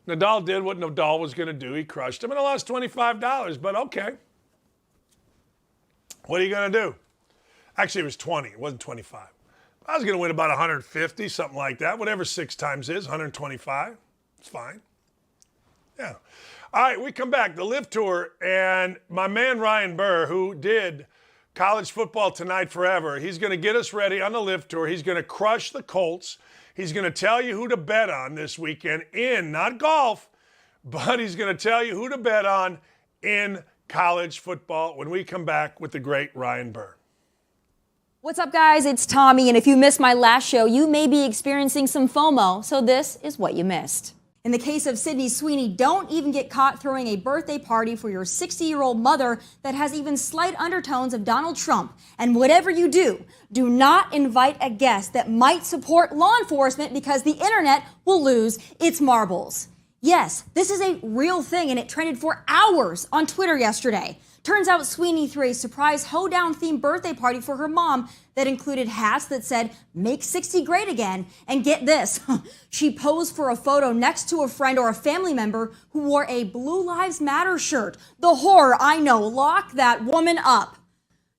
Nadal did what Nadal was going to do. He crushed him, and I lost $25, but okay. What are you going to do? Actually, it was 20. It wasn't 25. I was going to win about 150, something like that. Whatever 6 times is, 125. It's fine. Yeah. All right, we come back. The LIV Tour, and my man Ryan Burr, who did College Football Tonight Forever, he's going to get us ready on the LIV Tour. He's going to crush the Colts. He's going to tell you who to bet on this weekend in, not golf, but he's going to tell you who to bet on in college football when we come back with the great Ryan Burr. What's up, guys? It's Tommy, and if you missed my last show, you may be experiencing some FOMO, so this is what you missed. In the case of Sydney Sweeney, don't even get caught throwing a birthday party for your 60-year-old mother that has even slight undertones of Donald Trump. And whatever you do, do not invite a guest that might support law enforcement because the internet will lose its marbles. Yes, this is a real thing, and it trended for hours on Twitter yesterday. Turns out Sweeney threw a surprise hoedown-themed birthday party for her mom that included hats that said, "Make 60 great again." And get this, she posed for a photo next to a friend or a family member who wore a Blue Lives Matter shirt. The horror, I know, lock that woman up.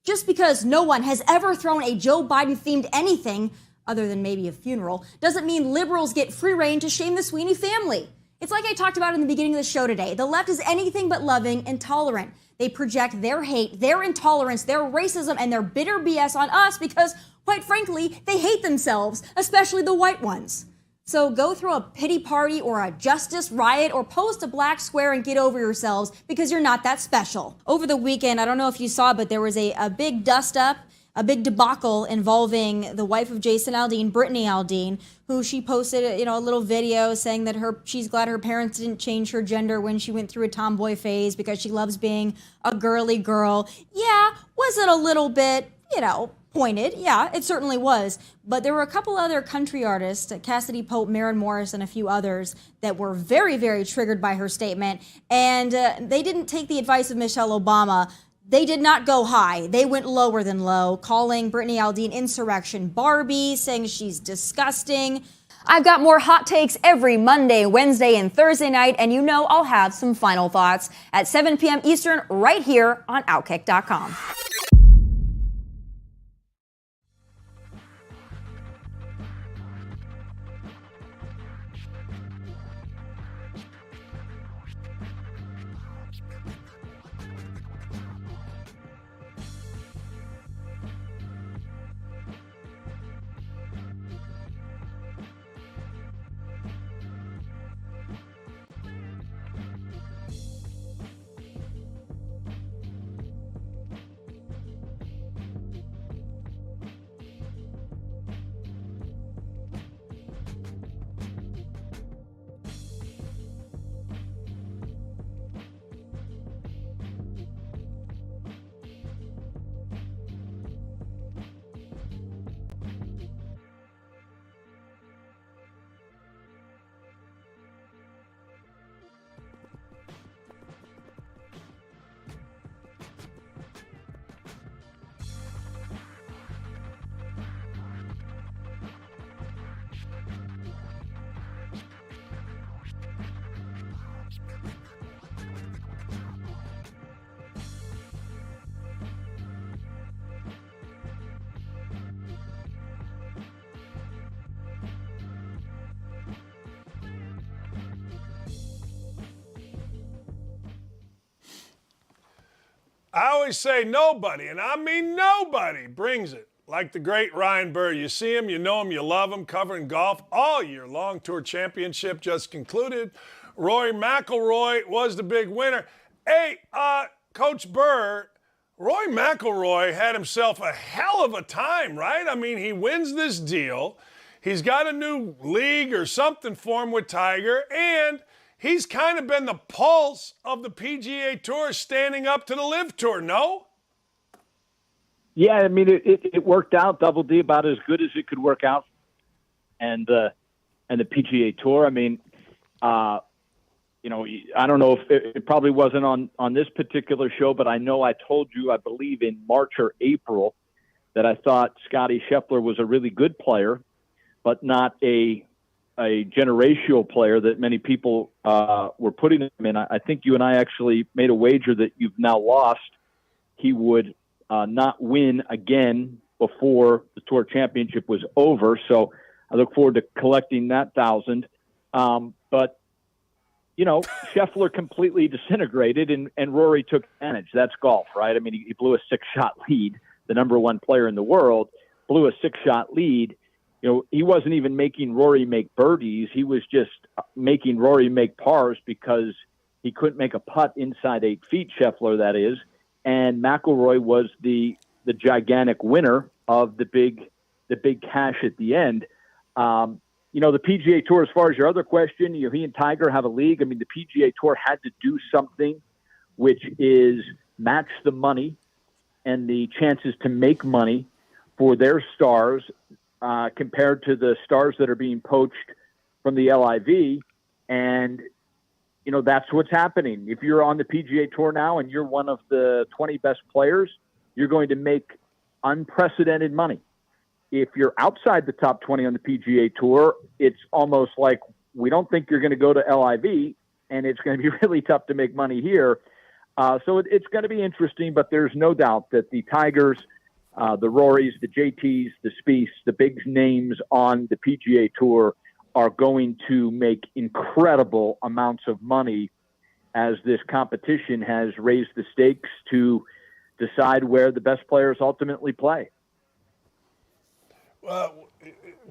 Just because no one has ever thrown a Joe Biden-themed anything, other than maybe a funeral, doesn't mean liberals get free rein to shame the Sweeney family. It's like I talked about in the beginning of the show today. The left is anything but loving and tolerant. They project their hate, their intolerance, their racism, and their bitter BS on us because, quite frankly, they hate themselves, especially the white ones. So go throw a pity party or a justice riot or post a black square and get over yourselves because you're not that special. Over the weekend, I don't know if you saw, but there was a big dust-up, a big debacle involving the wife of Jason Aldean, Brittany Aldean, who she posted, a little video saying that she's glad her parents didn't change her gender when she went through a tomboy phase because she loves being a girly girl. Yeah, was it a little bit, pointed? Yeah, it certainly was. But there were a couple other country artists, Cassidy Pope, Maren Morris, and a few others that were very, very triggered by her statement. And they didn't take the advice of Michelle Obama. They did not go high. They went lower than low, calling Brittany Aldean Insurrection Barbie, saying she's disgusting. I've got more hot takes every Monday, Wednesday, and Thursday night, and I'll have some final thoughts at 7 p.m. Eastern right here on Outkick.com. I always say nobody, and I mean nobody, brings it like the great Ryan Burr. You see him, you know him, you love him, covering golf all year long. Tour Championship just concluded. Rory McIlroy was the big winner. Hey, Coach Burr, Rory McIlroy had himself a hell of a time, right? I mean, he wins this deal. He's got a new league or something for him with Tiger, and he's kind of been the pulse of the PGA Tour standing up to the LIV Tour, no? Yeah, I mean, it worked out, Double D, about as good as it could work out. And the PGA Tour, I mean, I don't know if it probably wasn't on this particular show, but I know I told you, I believe in March or April, that I thought Scottie Scheffler was a really good player, but not a generational player that many people were putting him in. I think you and I actually made a wager that you've now lost. He would not win again before the Tour Championship was over. So I look forward to collecting that 1,000. But, Scheffler completely disintegrated and Rory took advantage. That's golf, right? I mean, he blew a 6-shot lead. The number one player in the world blew a 6-shot lead. He wasn't even making Rory make birdies. He was just making Rory make pars because he couldn't make a putt inside 8 feet, Scheffler, that is. And McIlroy was the gigantic winner of the big cash at the end. The PGA Tour, as far as your other question, he and Tiger have a league. I mean, the PGA Tour had to do something which is match the money and the chances to make money for their stars compared to the stars that are being poached from the LIV. And, that's what's happening. If you're on the PGA Tour now and you're one of the 20 best players, you're going to make unprecedented money. If you're outside the top 20 on the PGA Tour, it's almost like we don't think you're going to go to LIV, and it's going to be really tough to make money here. So it's going to be interesting, but there's no doubt that the Tigers, the Rorys, the JTs, the Spieths, the big names on the PGA Tour are going to make incredible amounts of money as this competition has raised the stakes to decide where the best players ultimately play. Well,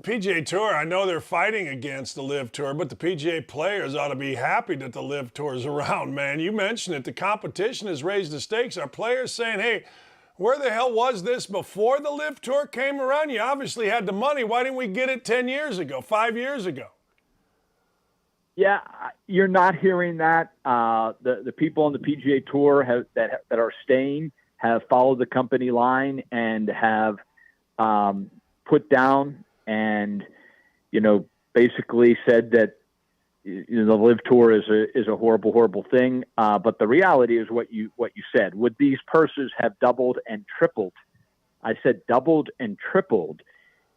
PGA Tour, I know they're fighting against the LIV Tour, but the PGA players ought to be happy that the LIV Tour is around, man. You mentioned it. The competition has raised the stakes. Our players saying, hey, where the hell was this before the LIV Tour came around? You obviously had the money. Why didn't we get it 10 years ago, 5 years ago? Yeah, you're not hearing that. The people on the PGA Tour that are staying have followed the company line and have put down and, basically said that the LIV Tour is a horrible, horrible thing. But the reality is what you said. Would these purses have doubled and tripled? I said doubled and tripled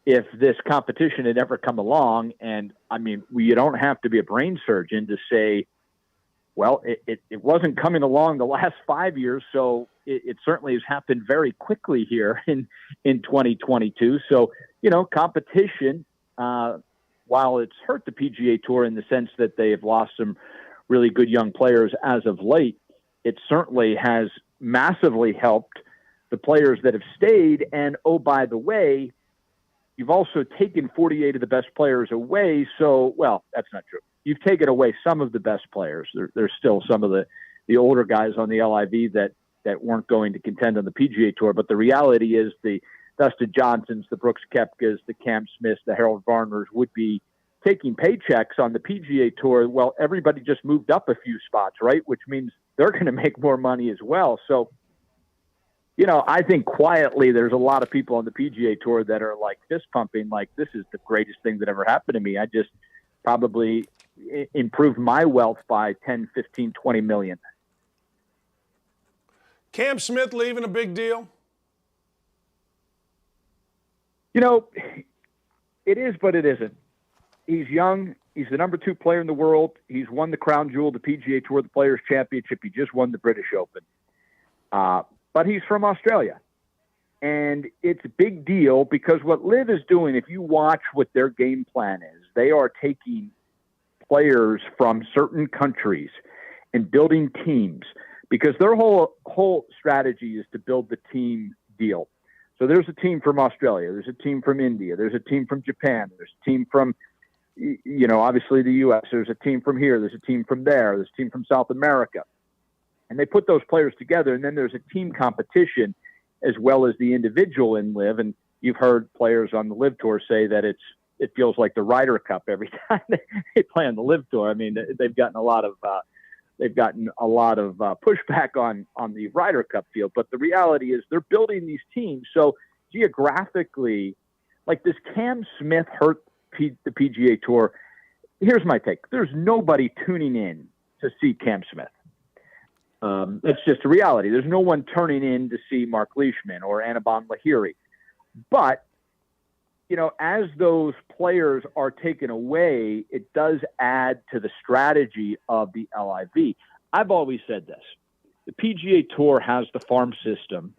if this competition had ever come along. And I mean, you don't have to be a brain surgeon to say, well, it wasn't coming along the last 5 years. So it certainly has happened very quickly here in 2022. So, competition, while it's hurt the PGA Tour in the sense that they have lost some really good young players as of late, it certainly has massively helped the players that have stayed. And, oh, by the way, you've also taken 48 of the best players away. So, well, that's not true. You've taken away some of the best players. There's still some of the older guys on the LIV that weren't going to contend on the PGA Tour. But the reality is the Dustin Johnsons, the Brooks Koepkas, the Cam Smiths, the Harold Varners would be taking paychecks on the PGA Tour. Well, everybody just moved up a few spots, right? Which means they're going to make more money as well. So, I think quietly there's a lot of people on the PGA Tour that are like fist pumping, like this is the greatest thing that ever happened to me. I just probably improved my wealth by 10, 15, 20 million. Cam Smith leaving a big deal? It is, but it isn't. He's young. He's the number 2 player in the world. He's won the crown jewel, the PGA Tour, the Players' Championship. He just won the British Open. But he's from Australia. And it's a big deal because what LIV is doing, if you watch what their game plan is, they are taking players from certain countries and building teams because their whole strategy is to build the team deal. So there's a team from Australia. There's a team from India. There's a team from Japan. There's a team from, obviously the U.S. There's a team from here. There's a team from there. There's a team from South America. And they put those players together, and then there's a team competition as well as the individual in LIV. And you've heard players on the LIV Tour say that it feels like the Ryder Cup every time they play on the LIV Tour. I mean, they've gotten a lot of pushback on the Ryder Cup field. But the reality is they're building these teams. So geographically, like, does Cam Smith hurt the PGA Tour? Here's my take. There's nobody tuning in to see Cam Smith. It's just a reality. There's no one turning in to see Mark Leishman or Annabon Lahiri. But, as those players are taken away, it does add to the strategy of the LIV. I've always said this. The PGA Tour has the farm system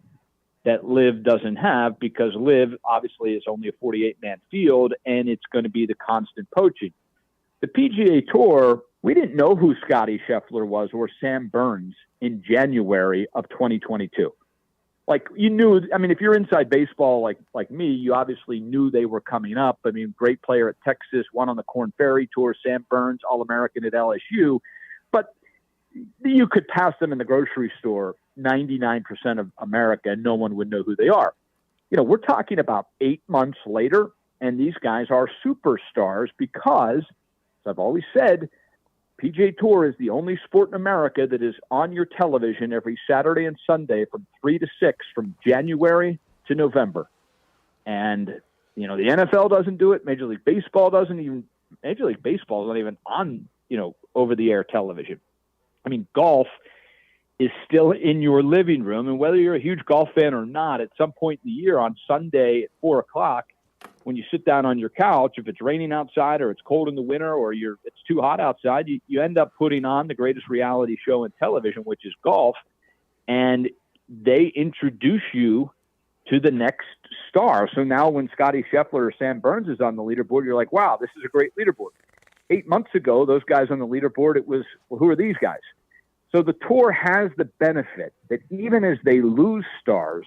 that LIV doesn't have because LIV obviously is only a 48-man field, and it's going to be the constant poaching. The PGA Tour, we didn't know who Scottie Scheffler was or Sam Burns in January of 2022. Like, you knew, I mean, if you're inside baseball like me, you obviously knew they were coming up. I mean, great player at Texas, won on the Korn Ferry Tour, Sam Burns, All-American at LSU. But you could pass them in the grocery store, 99% of America, and no one would know who they are. We're talking about 8 months later, and these guys are superstars because, as I've always said, PGA Tour is the only sport in America that is on your television every Saturday and Sunday from 3 to 6 from January to November. And, the NFL doesn't do it. Major League Baseball doesn't even. Major League Baseball is not even on, over-the-air television. I mean, golf is still in your living room. And whether you're a huge golf fan or not, at some point in the year on Sunday at 4 o'clock, when you sit down on your couch, if it's raining outside or it's cold in the winter or it's too hot outside, you end up putting on the greatest reality show in television, which is golf. And they introduce you to the next star. So now when Scotty Scheffler or Sam Burns is on the leaderboard, you're like, wow, this is a great leaderboard. 8 months ago, those guys on the leaderboard, it was, well, who are these guys? So the tour has the benefit that even as they lose stars,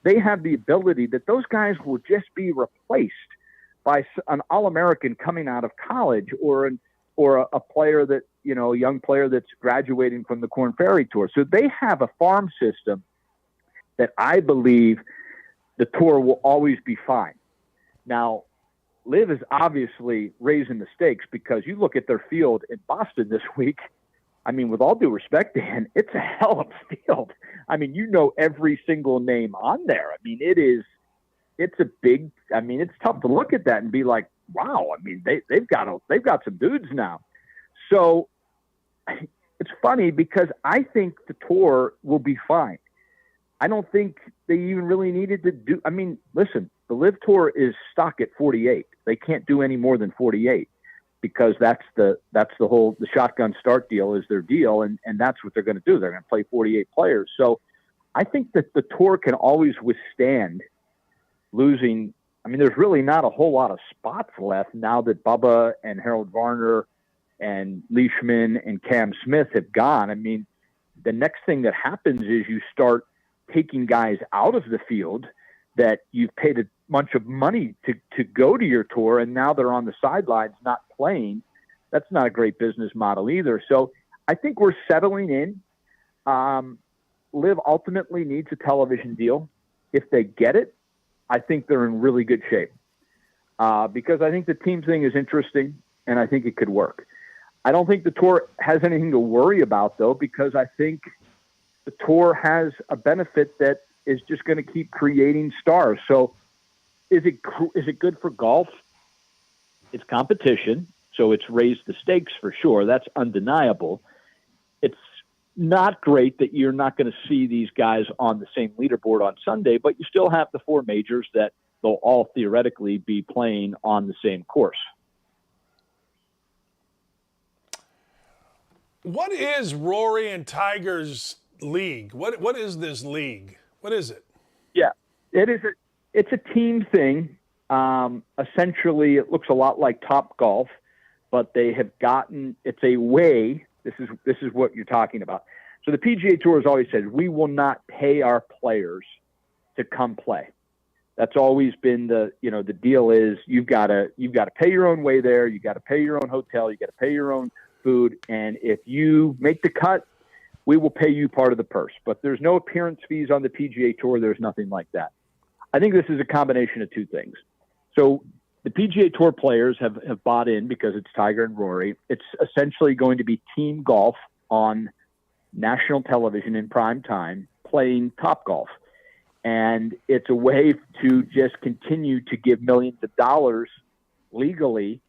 they have the ability that those guys will just be replaced by an All-American coming out of college or a player that, you know, a young player that's graduating from the Korn Ferry Tour. So they have a farm system that I believe the tour will always be fine. Now, LIV is obviously raising the stakes because you look at their field in Boston this week. I mean, with all due respect, Dan, it's a hell of a field. I mean, you know every single name on there. I mean, it's a big. I mean, it's tough to look at that and be like, wow. I mean, they've got some dudes now. So it's funny because I think the tour will be fine. I don't think they even really needed to do. I mean, listen, the LIV Tour is stuck at 48. They can't do any more than 48 because that's the shotgun start deal is their deal, and that's what they're going to do. They're going to play 48 players. So I think that the tour can always withstand losing. I mean, there's really not a whole lot of spots left now that Bubba and Harold Varner and Leishman and Cam Smith have gone. I mean, the next thing that happens is you start taking guys out of the field that you've paid a bunch of money to go to your tour, and now they're on the sidelines not playing. That's not a great business model either. So I think we're settling in. LIV ultimately needs a television deal. If they get it, I think they're in really good shape because I think the team thing is interesting, and I think it could work. I don't think the tour has anything to worry about, though, because I think the tour has a benefit that is just going to keep creating stars. So is it good for golf? It's competition, so it's raised the stakes for sure. That's undeniable. It's not great that you're not going to see these guys on the same leaderboard on Sunday, but you still have the four majors that they'll all theoretically be playing on the same course. What is Rory and Tiger's league? What is this league? What is it? Yeah, it's a team thing. Essentially, it looks a lot like Top Golf, but they have gotten. It's a way. This is what you're talking about. So the PGA Tour has always said we will not pay our players to come play. That's always been the deal is you've got to pay your own way there. You got to pay your own hotel. You got to pay your own food. And if you make the cut, we will pay you part of the purse. But there's no appearance fees on the PGA Tour. There's nothing like that. I think this is a combination of two things. So the PGA Tour players have bought in because it's Tiger and Rory. It's essentially going to be team golf on national television in prime time playing Top Golf. And it's a way to just continue to give millions of dollars legally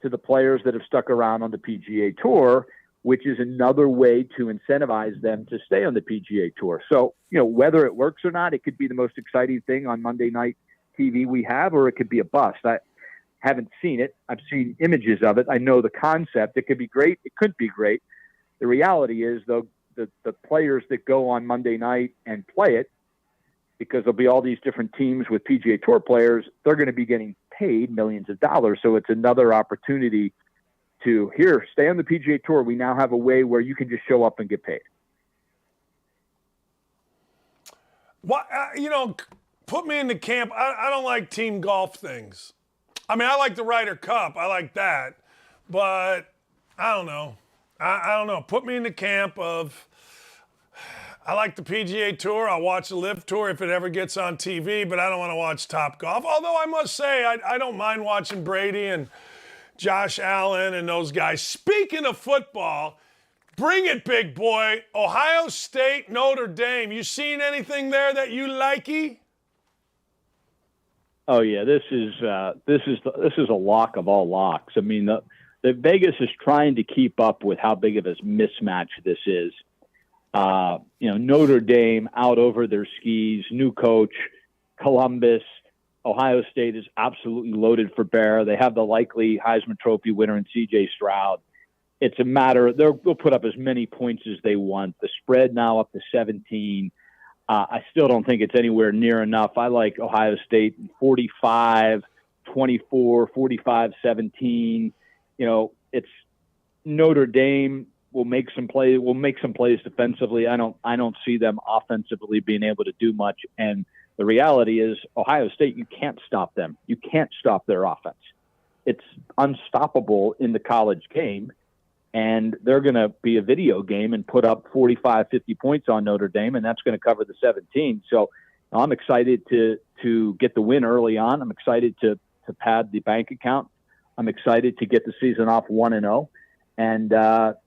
to the players that have stuck around on the PGA Tour, which is another way to incentivize them to stay on the PGA Tour. So, whether it works or not, it could be the most exciting thing on Monday night TV we have, or it could be a bust. I haven't seen it. I've seen images of it. I know the concept. It could be great. It could be great. The reality is, though, the players that go on Monday night and play it, because there'll be all these different teams with PGA Tour players, they're going to be getting paid millions of dollars. So it's another opportunity to stay on the PGA Tour. We now have a way where you can just show up and get paid. What put me in the camp. I don't like team golf things. I mean, I like the Ryder Cup. I like that, but I don't know. I don't know. Put me in the camp of. I like the PGA Tour. I'll watch the LIV Tour if it ever gets on TV, but I don't want to watch Top Golf. Although I must say, I don't mind watching Brady and Josh Allen and those guys. Speaking of football, bring it, big boy. Ohio State, Notre Dame. You seen anything there that you likey? Oh yeah, this is a lock of all locks. I mean, the Vegas is trying to keep up with how big of a mismatch this is. Notre Dame out over their skis, new coach, Columbus. Ohio State is absolutely loaded for bear. They have the likely Heisman Trophy winner in C.J. Stroud. It's a matter, they'll put up as many points as they want. The spread now up to 17. I still don't think it's anywhere near enough. I like Ohio State 45, 24, 45, 17. You know, it's Notre Dame will make some plays defensively. I don't see them offensively being able to do much. And the reality is Ohio State, you can't stop them. You can't stop their offense. It's unstoppable in the college game. And they're going to be a video game and put up 45, 50 points on Notre Dame, and that's going to cover the 17. So I'm excited to get the win early on. I'm excited to pad the bank account. I'm excited to get the season off 1-0. And,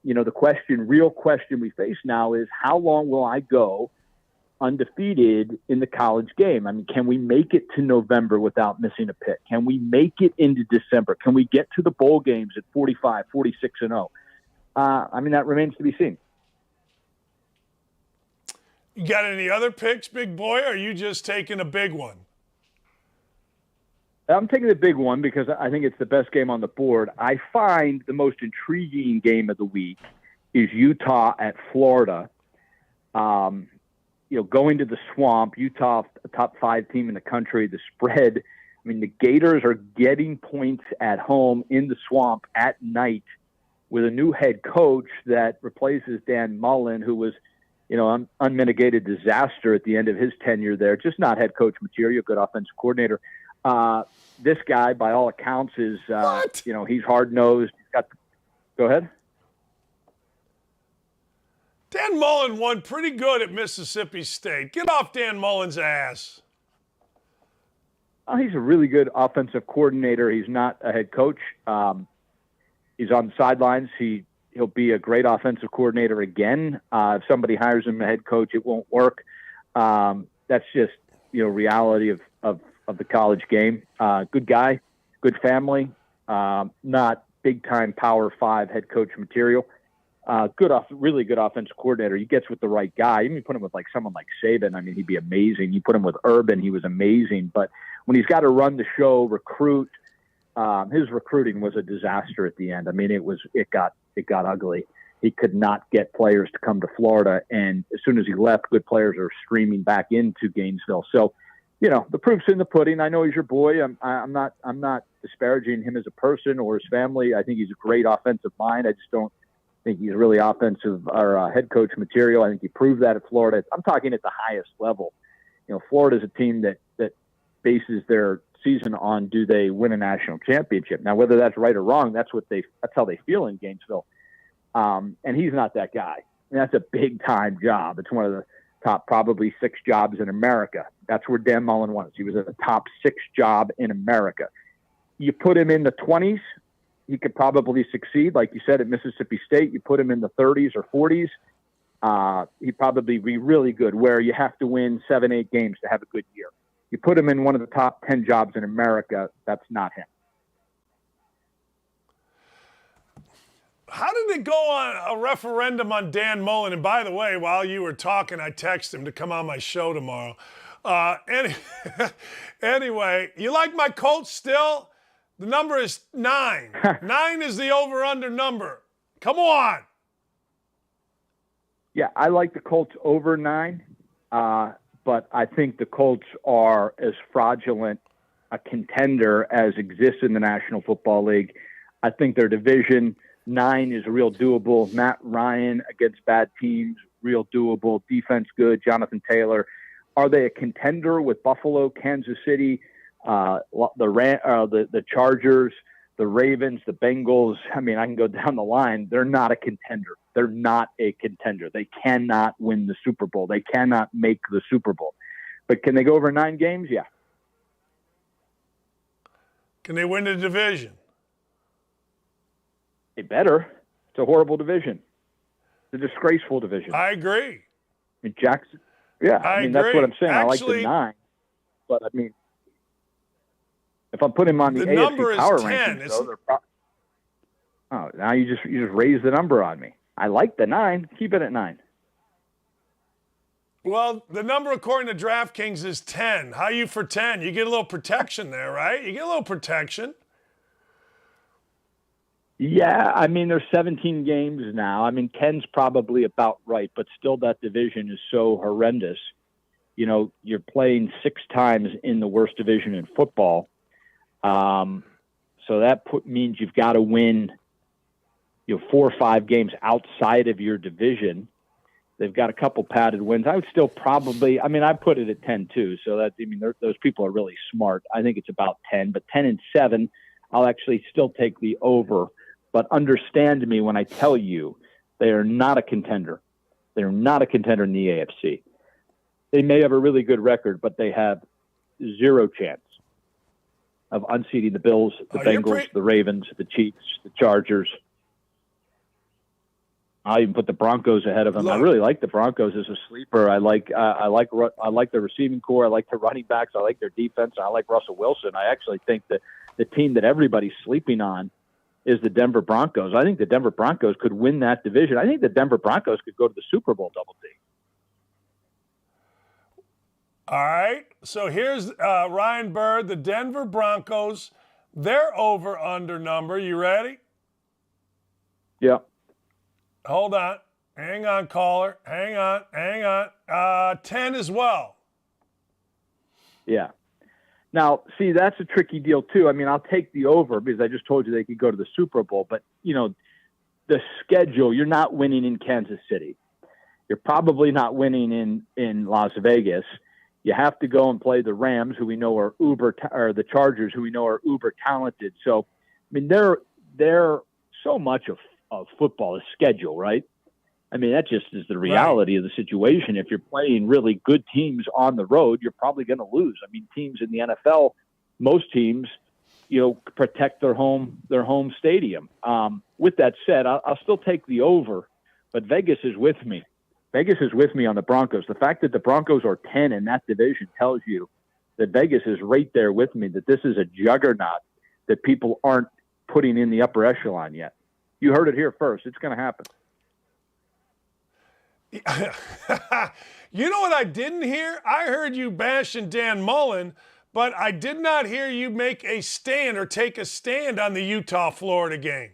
you know, the real question we face now is how long will I go undefeated in the college game? I mean, can we make it to November without missing a pick? Can we make it into December? Can we get to the bowl games at 45, 46-0? I mean, that remains to be seen. You got any other picks, big boy, or are you just taking a big one? I'm taking the big one because I think it's the best game on the board. I find the most intriguing game of the week is Utah at Florida. You know, going to the Swamp, Utah, a top 5 team in the country, the spread. I mean, the Gators are getting points at home in the Swamp at night with a new head coach that replaces Dan Mullen, who was, you know, an unmitigated disaster at the end of his tenure there. Just not head coach material, good offensive coordinator. This guy, by all accounts, is, you know, he's hard-nosed. Go ahead. Dan Mullen won pretty good at Mississippi State. Get off Dan Mullen's ass. He's a really good offensive coordinator. He's not a head coach. He's on the sidelines. He'll be a great offensive coordinator again. If somebody hires him a head coach, it won't work. That's just, you know, reality of the college game. Good guy, good family, not big-time Power 5 head coach material. Really good offensive coordinator. He gets with the right guy. Even you put him with like someone like Saban, I mean, he'd be amazing. You put him with Urban, he was amazing. But when he's got to run the show, recruit, his recruiting was a disaster at the end. I mean, it got ugly. He could not get players to come to Florida, and as soon as he left, good players are streaming back into Gainesville. So, you know, the proof's in the pudding. I know he's your boy. I'm not disparaging him as a person or his family. I think he's a great offensive mind. I just don't think he's really offensive or head coach material. I think he proved that at Florida. I'm talking at the highest level. You know, Florida's a team that bases their season on, do they win a national championship? Now, whether that's right or wrong, that's how they feel in Gainesville. And he's not that guy. And that's a big time job. It's one of the top probably 6 jobs in America. That's where Dan Mullen was. He was at the top 6 job in America. You put him in the 20s, he could probably succeed. Like you said, at Mississippi State, you put him in the 30s or 40s, he'd probably be really good, where you have to win 7-8 games to have a good year. You put him in one of the top 10 jobs in America, that's not him. How did it go on a referendum on Dan Mullen? And by the way, while you were talking, I texted him to come on my show tomorrow. Anyway, you like my Colts still? The number is 9. 9 is the over-under number. Come on. Yeah, I like the Colts over 9. But I think the Colts are as fraudulent a contender as exists in the National Football League. I think their division 9 is real doable. Matt Ryan against bad teams, real doable. Defense good. Jonathan Taylor. Are they a contender with Buffalo, Kansas City, the Chargers, the Ravens, the Bengals? I mean, I can go down the line. They're not a contender. They're not a contender. They cannot win the Super Bowl. They cannot make the Super Bowl. But can they go over 9 games? Yeah. Can they win the division? They better. It's a horrible division. It's a disgraceful division. I agree. And Jackson. Yeah, I mean, agree. that's what I'm saying. Actually, I like the 9. But, I mean, if I'm putting them on the AFC Power Rankings, though, now you just raised the number on me. I like the 9. Keep it at 9. Well, the number according to DraftKings is 10. How are you for 10? You get a little protection there, right? You get a little protection. Yeah, I mean, there's 17 games now. I mean, 10's probably about right, but still that division is so horrendous. you're playing 6 times in the worst division in football. So that means you've got to win, 4 or 5 games outside of your division. They've got a couple padded wins. I would still probably, I put it at 10-2. So that, those people are really smart. I think it's about 10, but 10-7, I'll actually still take the over. But understand me when I tell you they are not a contender. They're not a contender in the AFC. They may have a really good record, but they have 0 chance of unseating the Bills, the Bengals, the Ravens, the Chiefs, the Chargers. I even put the Broncos ahead of them. I really like the Broncos as a sleeper. I like the receiving core. I like the running backs. I like their defense. I like Russell Wilson. I actually think that the team that everybody's sleeping on is the Denver Broncos. I think the Denver Broncos could win that division. I think the Denver Broncos could go to the Super Bowl Double D. All right. So here's Ryan Burr, the Denver Broncos. They're over-under number. You ready? Yeah. Hold on. Hang on, caller. Hang on. 10 as well. Yeah. Now, see, that's a tricky deal, too. I'll take the over because I just told you they could go to the Super Bowl. But, the schedule, you're not winning in Kansas City. You're probably not winning in Las Vegas. You have to go and play the Rams, who we know are or the Chargers, who we know are uber talented. So, they're so much of football is schedule, right? That just is the reality of the situation. If you're playing really good teams on the road, you're probably going to lose. Teams in the NFL, most teams, protect their home stadium. With that said, I'll still take the over, but Vegas is with me. Vegas is with me on the Broncos. The fact that the Broncos are 10 in that division tells you that Vegas is right there with me, that this is a juggernaut that people aren't putting in the upper echelon yet. You heard it here first. It's going to happen. You know what I didn't hear? I heard you bashing Dan Mullen, but I did not hear you make a stand or take a stand on the Utah-Florida game.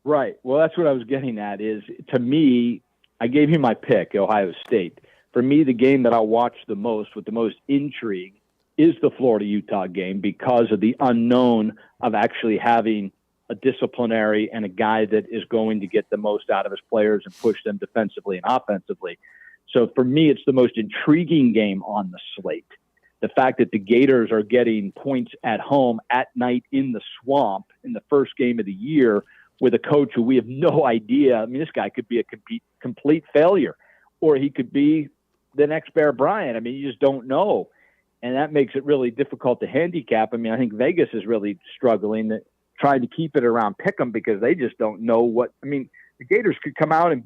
Right. Well, that's what I was getting at is, to me, I gave you my pick, Ohio State. For me, the game that I'll watch the most with the most intrigue is the Florida-Utah game because of the unknown of actually having a disciplinary and a guy that is going to get the most out of his players and push them defensively and offensively. So for me, it's the most intriguing game on the slate. The fact that the Gators are getting points at home at night in the swamp in the first game of the year with a coach who we have no idea. This guy could be a complete failure, or he could be the next Bear Bryant. You just don't know. And that makes it really difficult to handicap. I think Vegas is really struggling trying to keep it around pick'em because they just don't know what. The Gators could come out and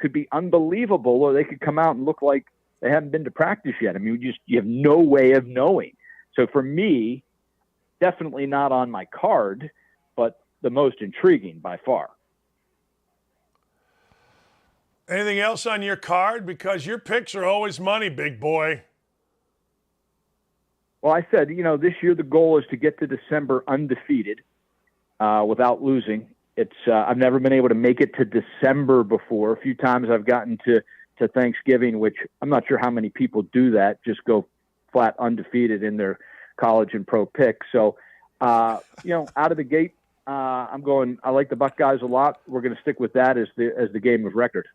could be unbelievable, or they could come out and look like they haven't been to practice yet. You have no way of knowing. So for me, definitely not on my card, but the most intriguing by far. Anything else on your card? Because your picks are always money, big boy. Well, I said, this year the goal is to get to December undefeated. Without losing. I've never been able to make it to December before. A few times I've gotten to Thanksgiving, which I'm not sure how many people do that, just go flat undefeated in their college and pro picks. So, out of the gate, I like the Buckeyes a lot. We're going to stick with that as the game of record.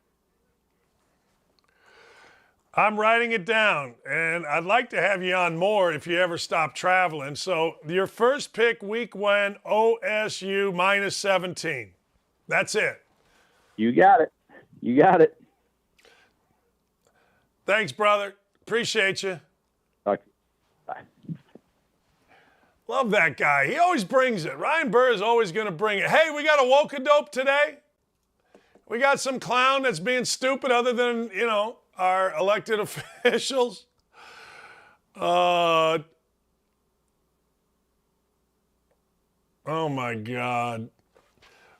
I'm writing it down, and I'd like to have you on more if you ever stop traveling. So your first pick week one, OSU -17. That's it. You got it. Thanks, brother. Appreciate you. Bye. Love that guy. He always brings it. Ryan Burr is always going to bring it. Hey, we got a woke-a-dope today. We got some clown that's being stupid other than, our elected officials. Oh, my God.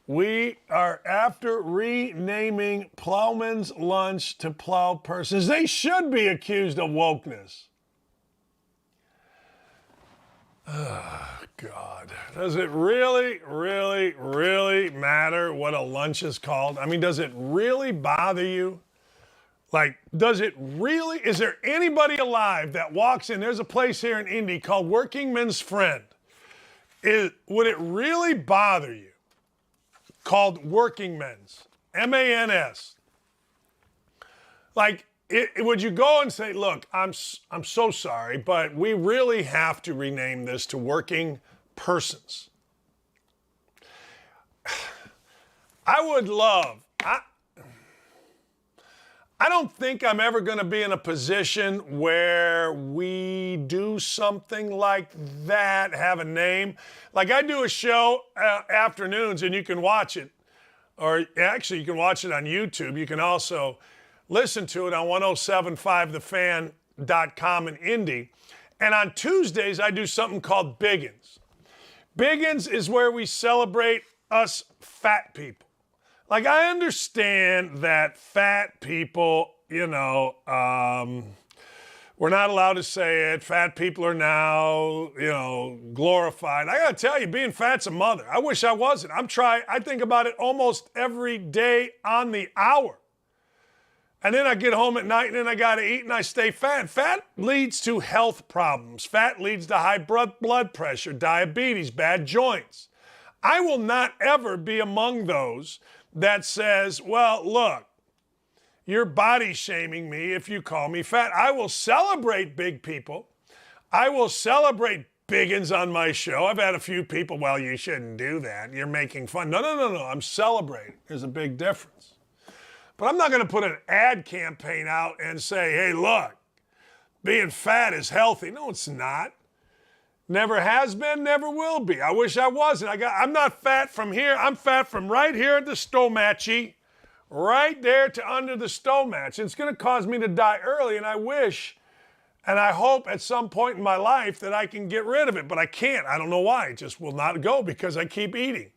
We are after renaming Plowman's Lunch to Plow Persons. They should be accused of wokeness. Oh, God. Does it really, really, really matter what a lunch is called? Does it really bother you Like, is there anybody alive that walks in? There's a place here in Indy called Working Men's Friend. Would it really bother you? Called Working Men's, M-A-N-S. Like, would you go and say, look, I'm so sorry, but we really have to rename this to Working Persons? I would love, I don't think I'm ever going to be in a position where we do something like that, have a name. Like I do a show afternoons and you can watch it, or actually you can watch it on YouTube. You can also listen to it on 1075thefan.com in Indy. And on Tuesdays, I do something called Biggins. Biggins is where we celebrate us fat people. Like, I understand that fat people, we're not allowed to say it. Fat people are now, glorified. I got to tell you, being fat's a mother. I wish I wasn't. I think about it almost every day on the hour. And then I get home at night and then I got to eat and I stay fat. Fat leads to health problems. Fat leads to high blood pressure, diabetes, bad joints. I will not ever be among those that says, well, look, you're body shaming me if you call me fat. I will celebrate big people. I will celebrate biggins on my show. I've had a few people, well, you shouldn't do that. You're making fun. No. I'm celebrating. There's a big difference. But I'm not going to put an ad campaign out and say, hey, look, being fat is healthy. No, it's not. Never has been, never will be. I wish I wasn't. I'm not fat from here. I'm fat from right here at the stomatchy, right there to under the stomatch. It's going to cause me to die early, and I wish and I hope at some point in my life that I can get rid of it, but I can't. I don't know why. It just will not go because I keep eating.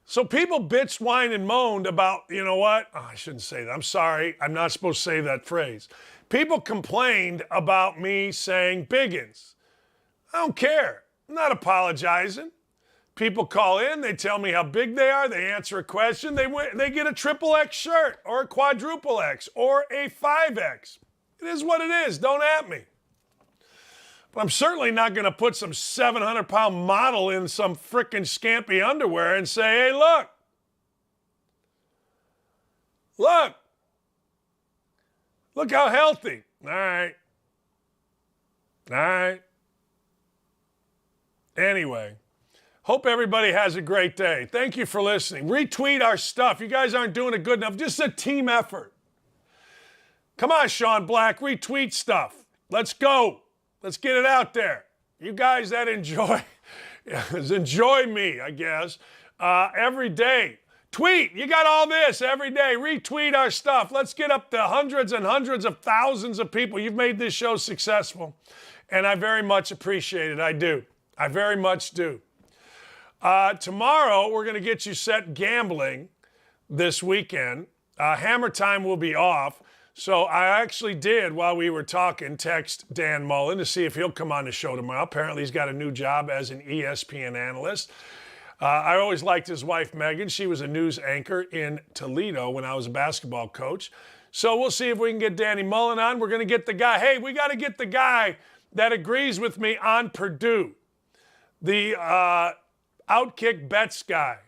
So people bitched, whined, and moaned about, you know what? Oh, I shouldn't say that. I'm sorry. I'm not supposed to say that phrase. People complained about me saying biggins. I don't care. I'm not apologizing. People call in. They tell me how big they are. They answer a question. They get a triple X shirt or a quadruple X or a 5X. It is what it is. Don't at me. But I'm certainly not going to put some 700-pound model in some frickin' scampy underwear and say, hey, look. Look how healthy. All right. Anyway, hope everybody has a great day. Thank you for listening. Retweet our stuff. You guys aren't doing it good enough. Just a team effort. Come on, Sean Black, retweet stuff. Let's go. Let's get it out there. You guys that enjoy me, I guess, every day. Tweet. You got all this every day. Retweet our stuff. Let's get up to hundreds and hundreds of thousands of people. You've made this show successful, and I very much appreciate it. I do. I very much do. Tomorrow, we're going to get you set gambling this weekend. Hammer Time will be off. So I actually did, while we were talking, text Dan Mullen to see if he'll come on the show tomorrow. Apparently, he's got a new job as an ESPN analyst. I always liked his wife, Megan. She was a news anchor in Toledo when I was a basketball coach. So we'll see if we can get Danny Mullen on. We're going to get the guy. Hey, we got to get the guy that agrees with me on Purdue, the Outkick bets guy.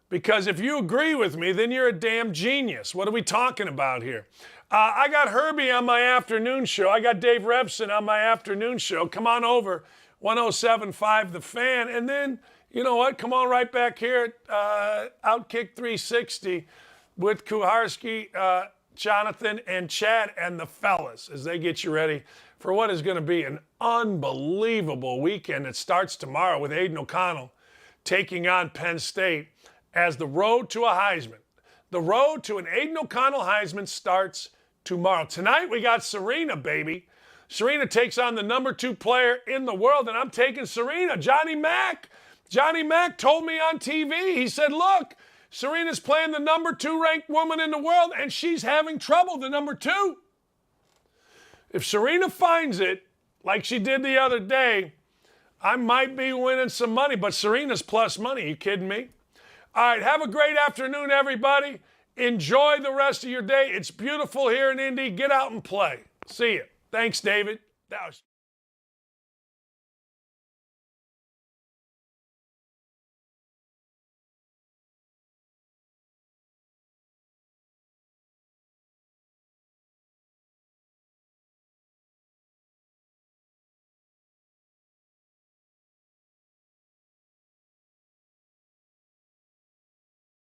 Because if you agree with me, then you're a damn genius. What are we talking about here? I got Herbie on my afternoon show. I got Dave Repson on my afternoon show. Come on over, 1075 The Fan. And then, you know what? Come on right back here at Outkick 360 with Kuharski, Jonathan, and Chad and the fellas as they get you ready for what is going to be an unbelievable weekend. It starts tomorrow with Aiden O'Connell taking on Penn State as the road to a Heisman. The road to an Aiden O'Connell Heisman starts tomorrow. Tonight we got Serena, baby. Serena takes on the number 2 player in the world, and I'm taking Serena. Johnny Mack told me on TV, he said, look, Serena's playing the number 2 ranked woman in the world, and she's having trouble, the number 2. If Serena finds it, like she did the other day, I might be winning some money, but Serena's plus money. You kidding me? All right, have a great afternoon, everybody. Enjoy the rest of your day. It's beautiful here in Indy. Get out and play. See you. Thanks, David. That was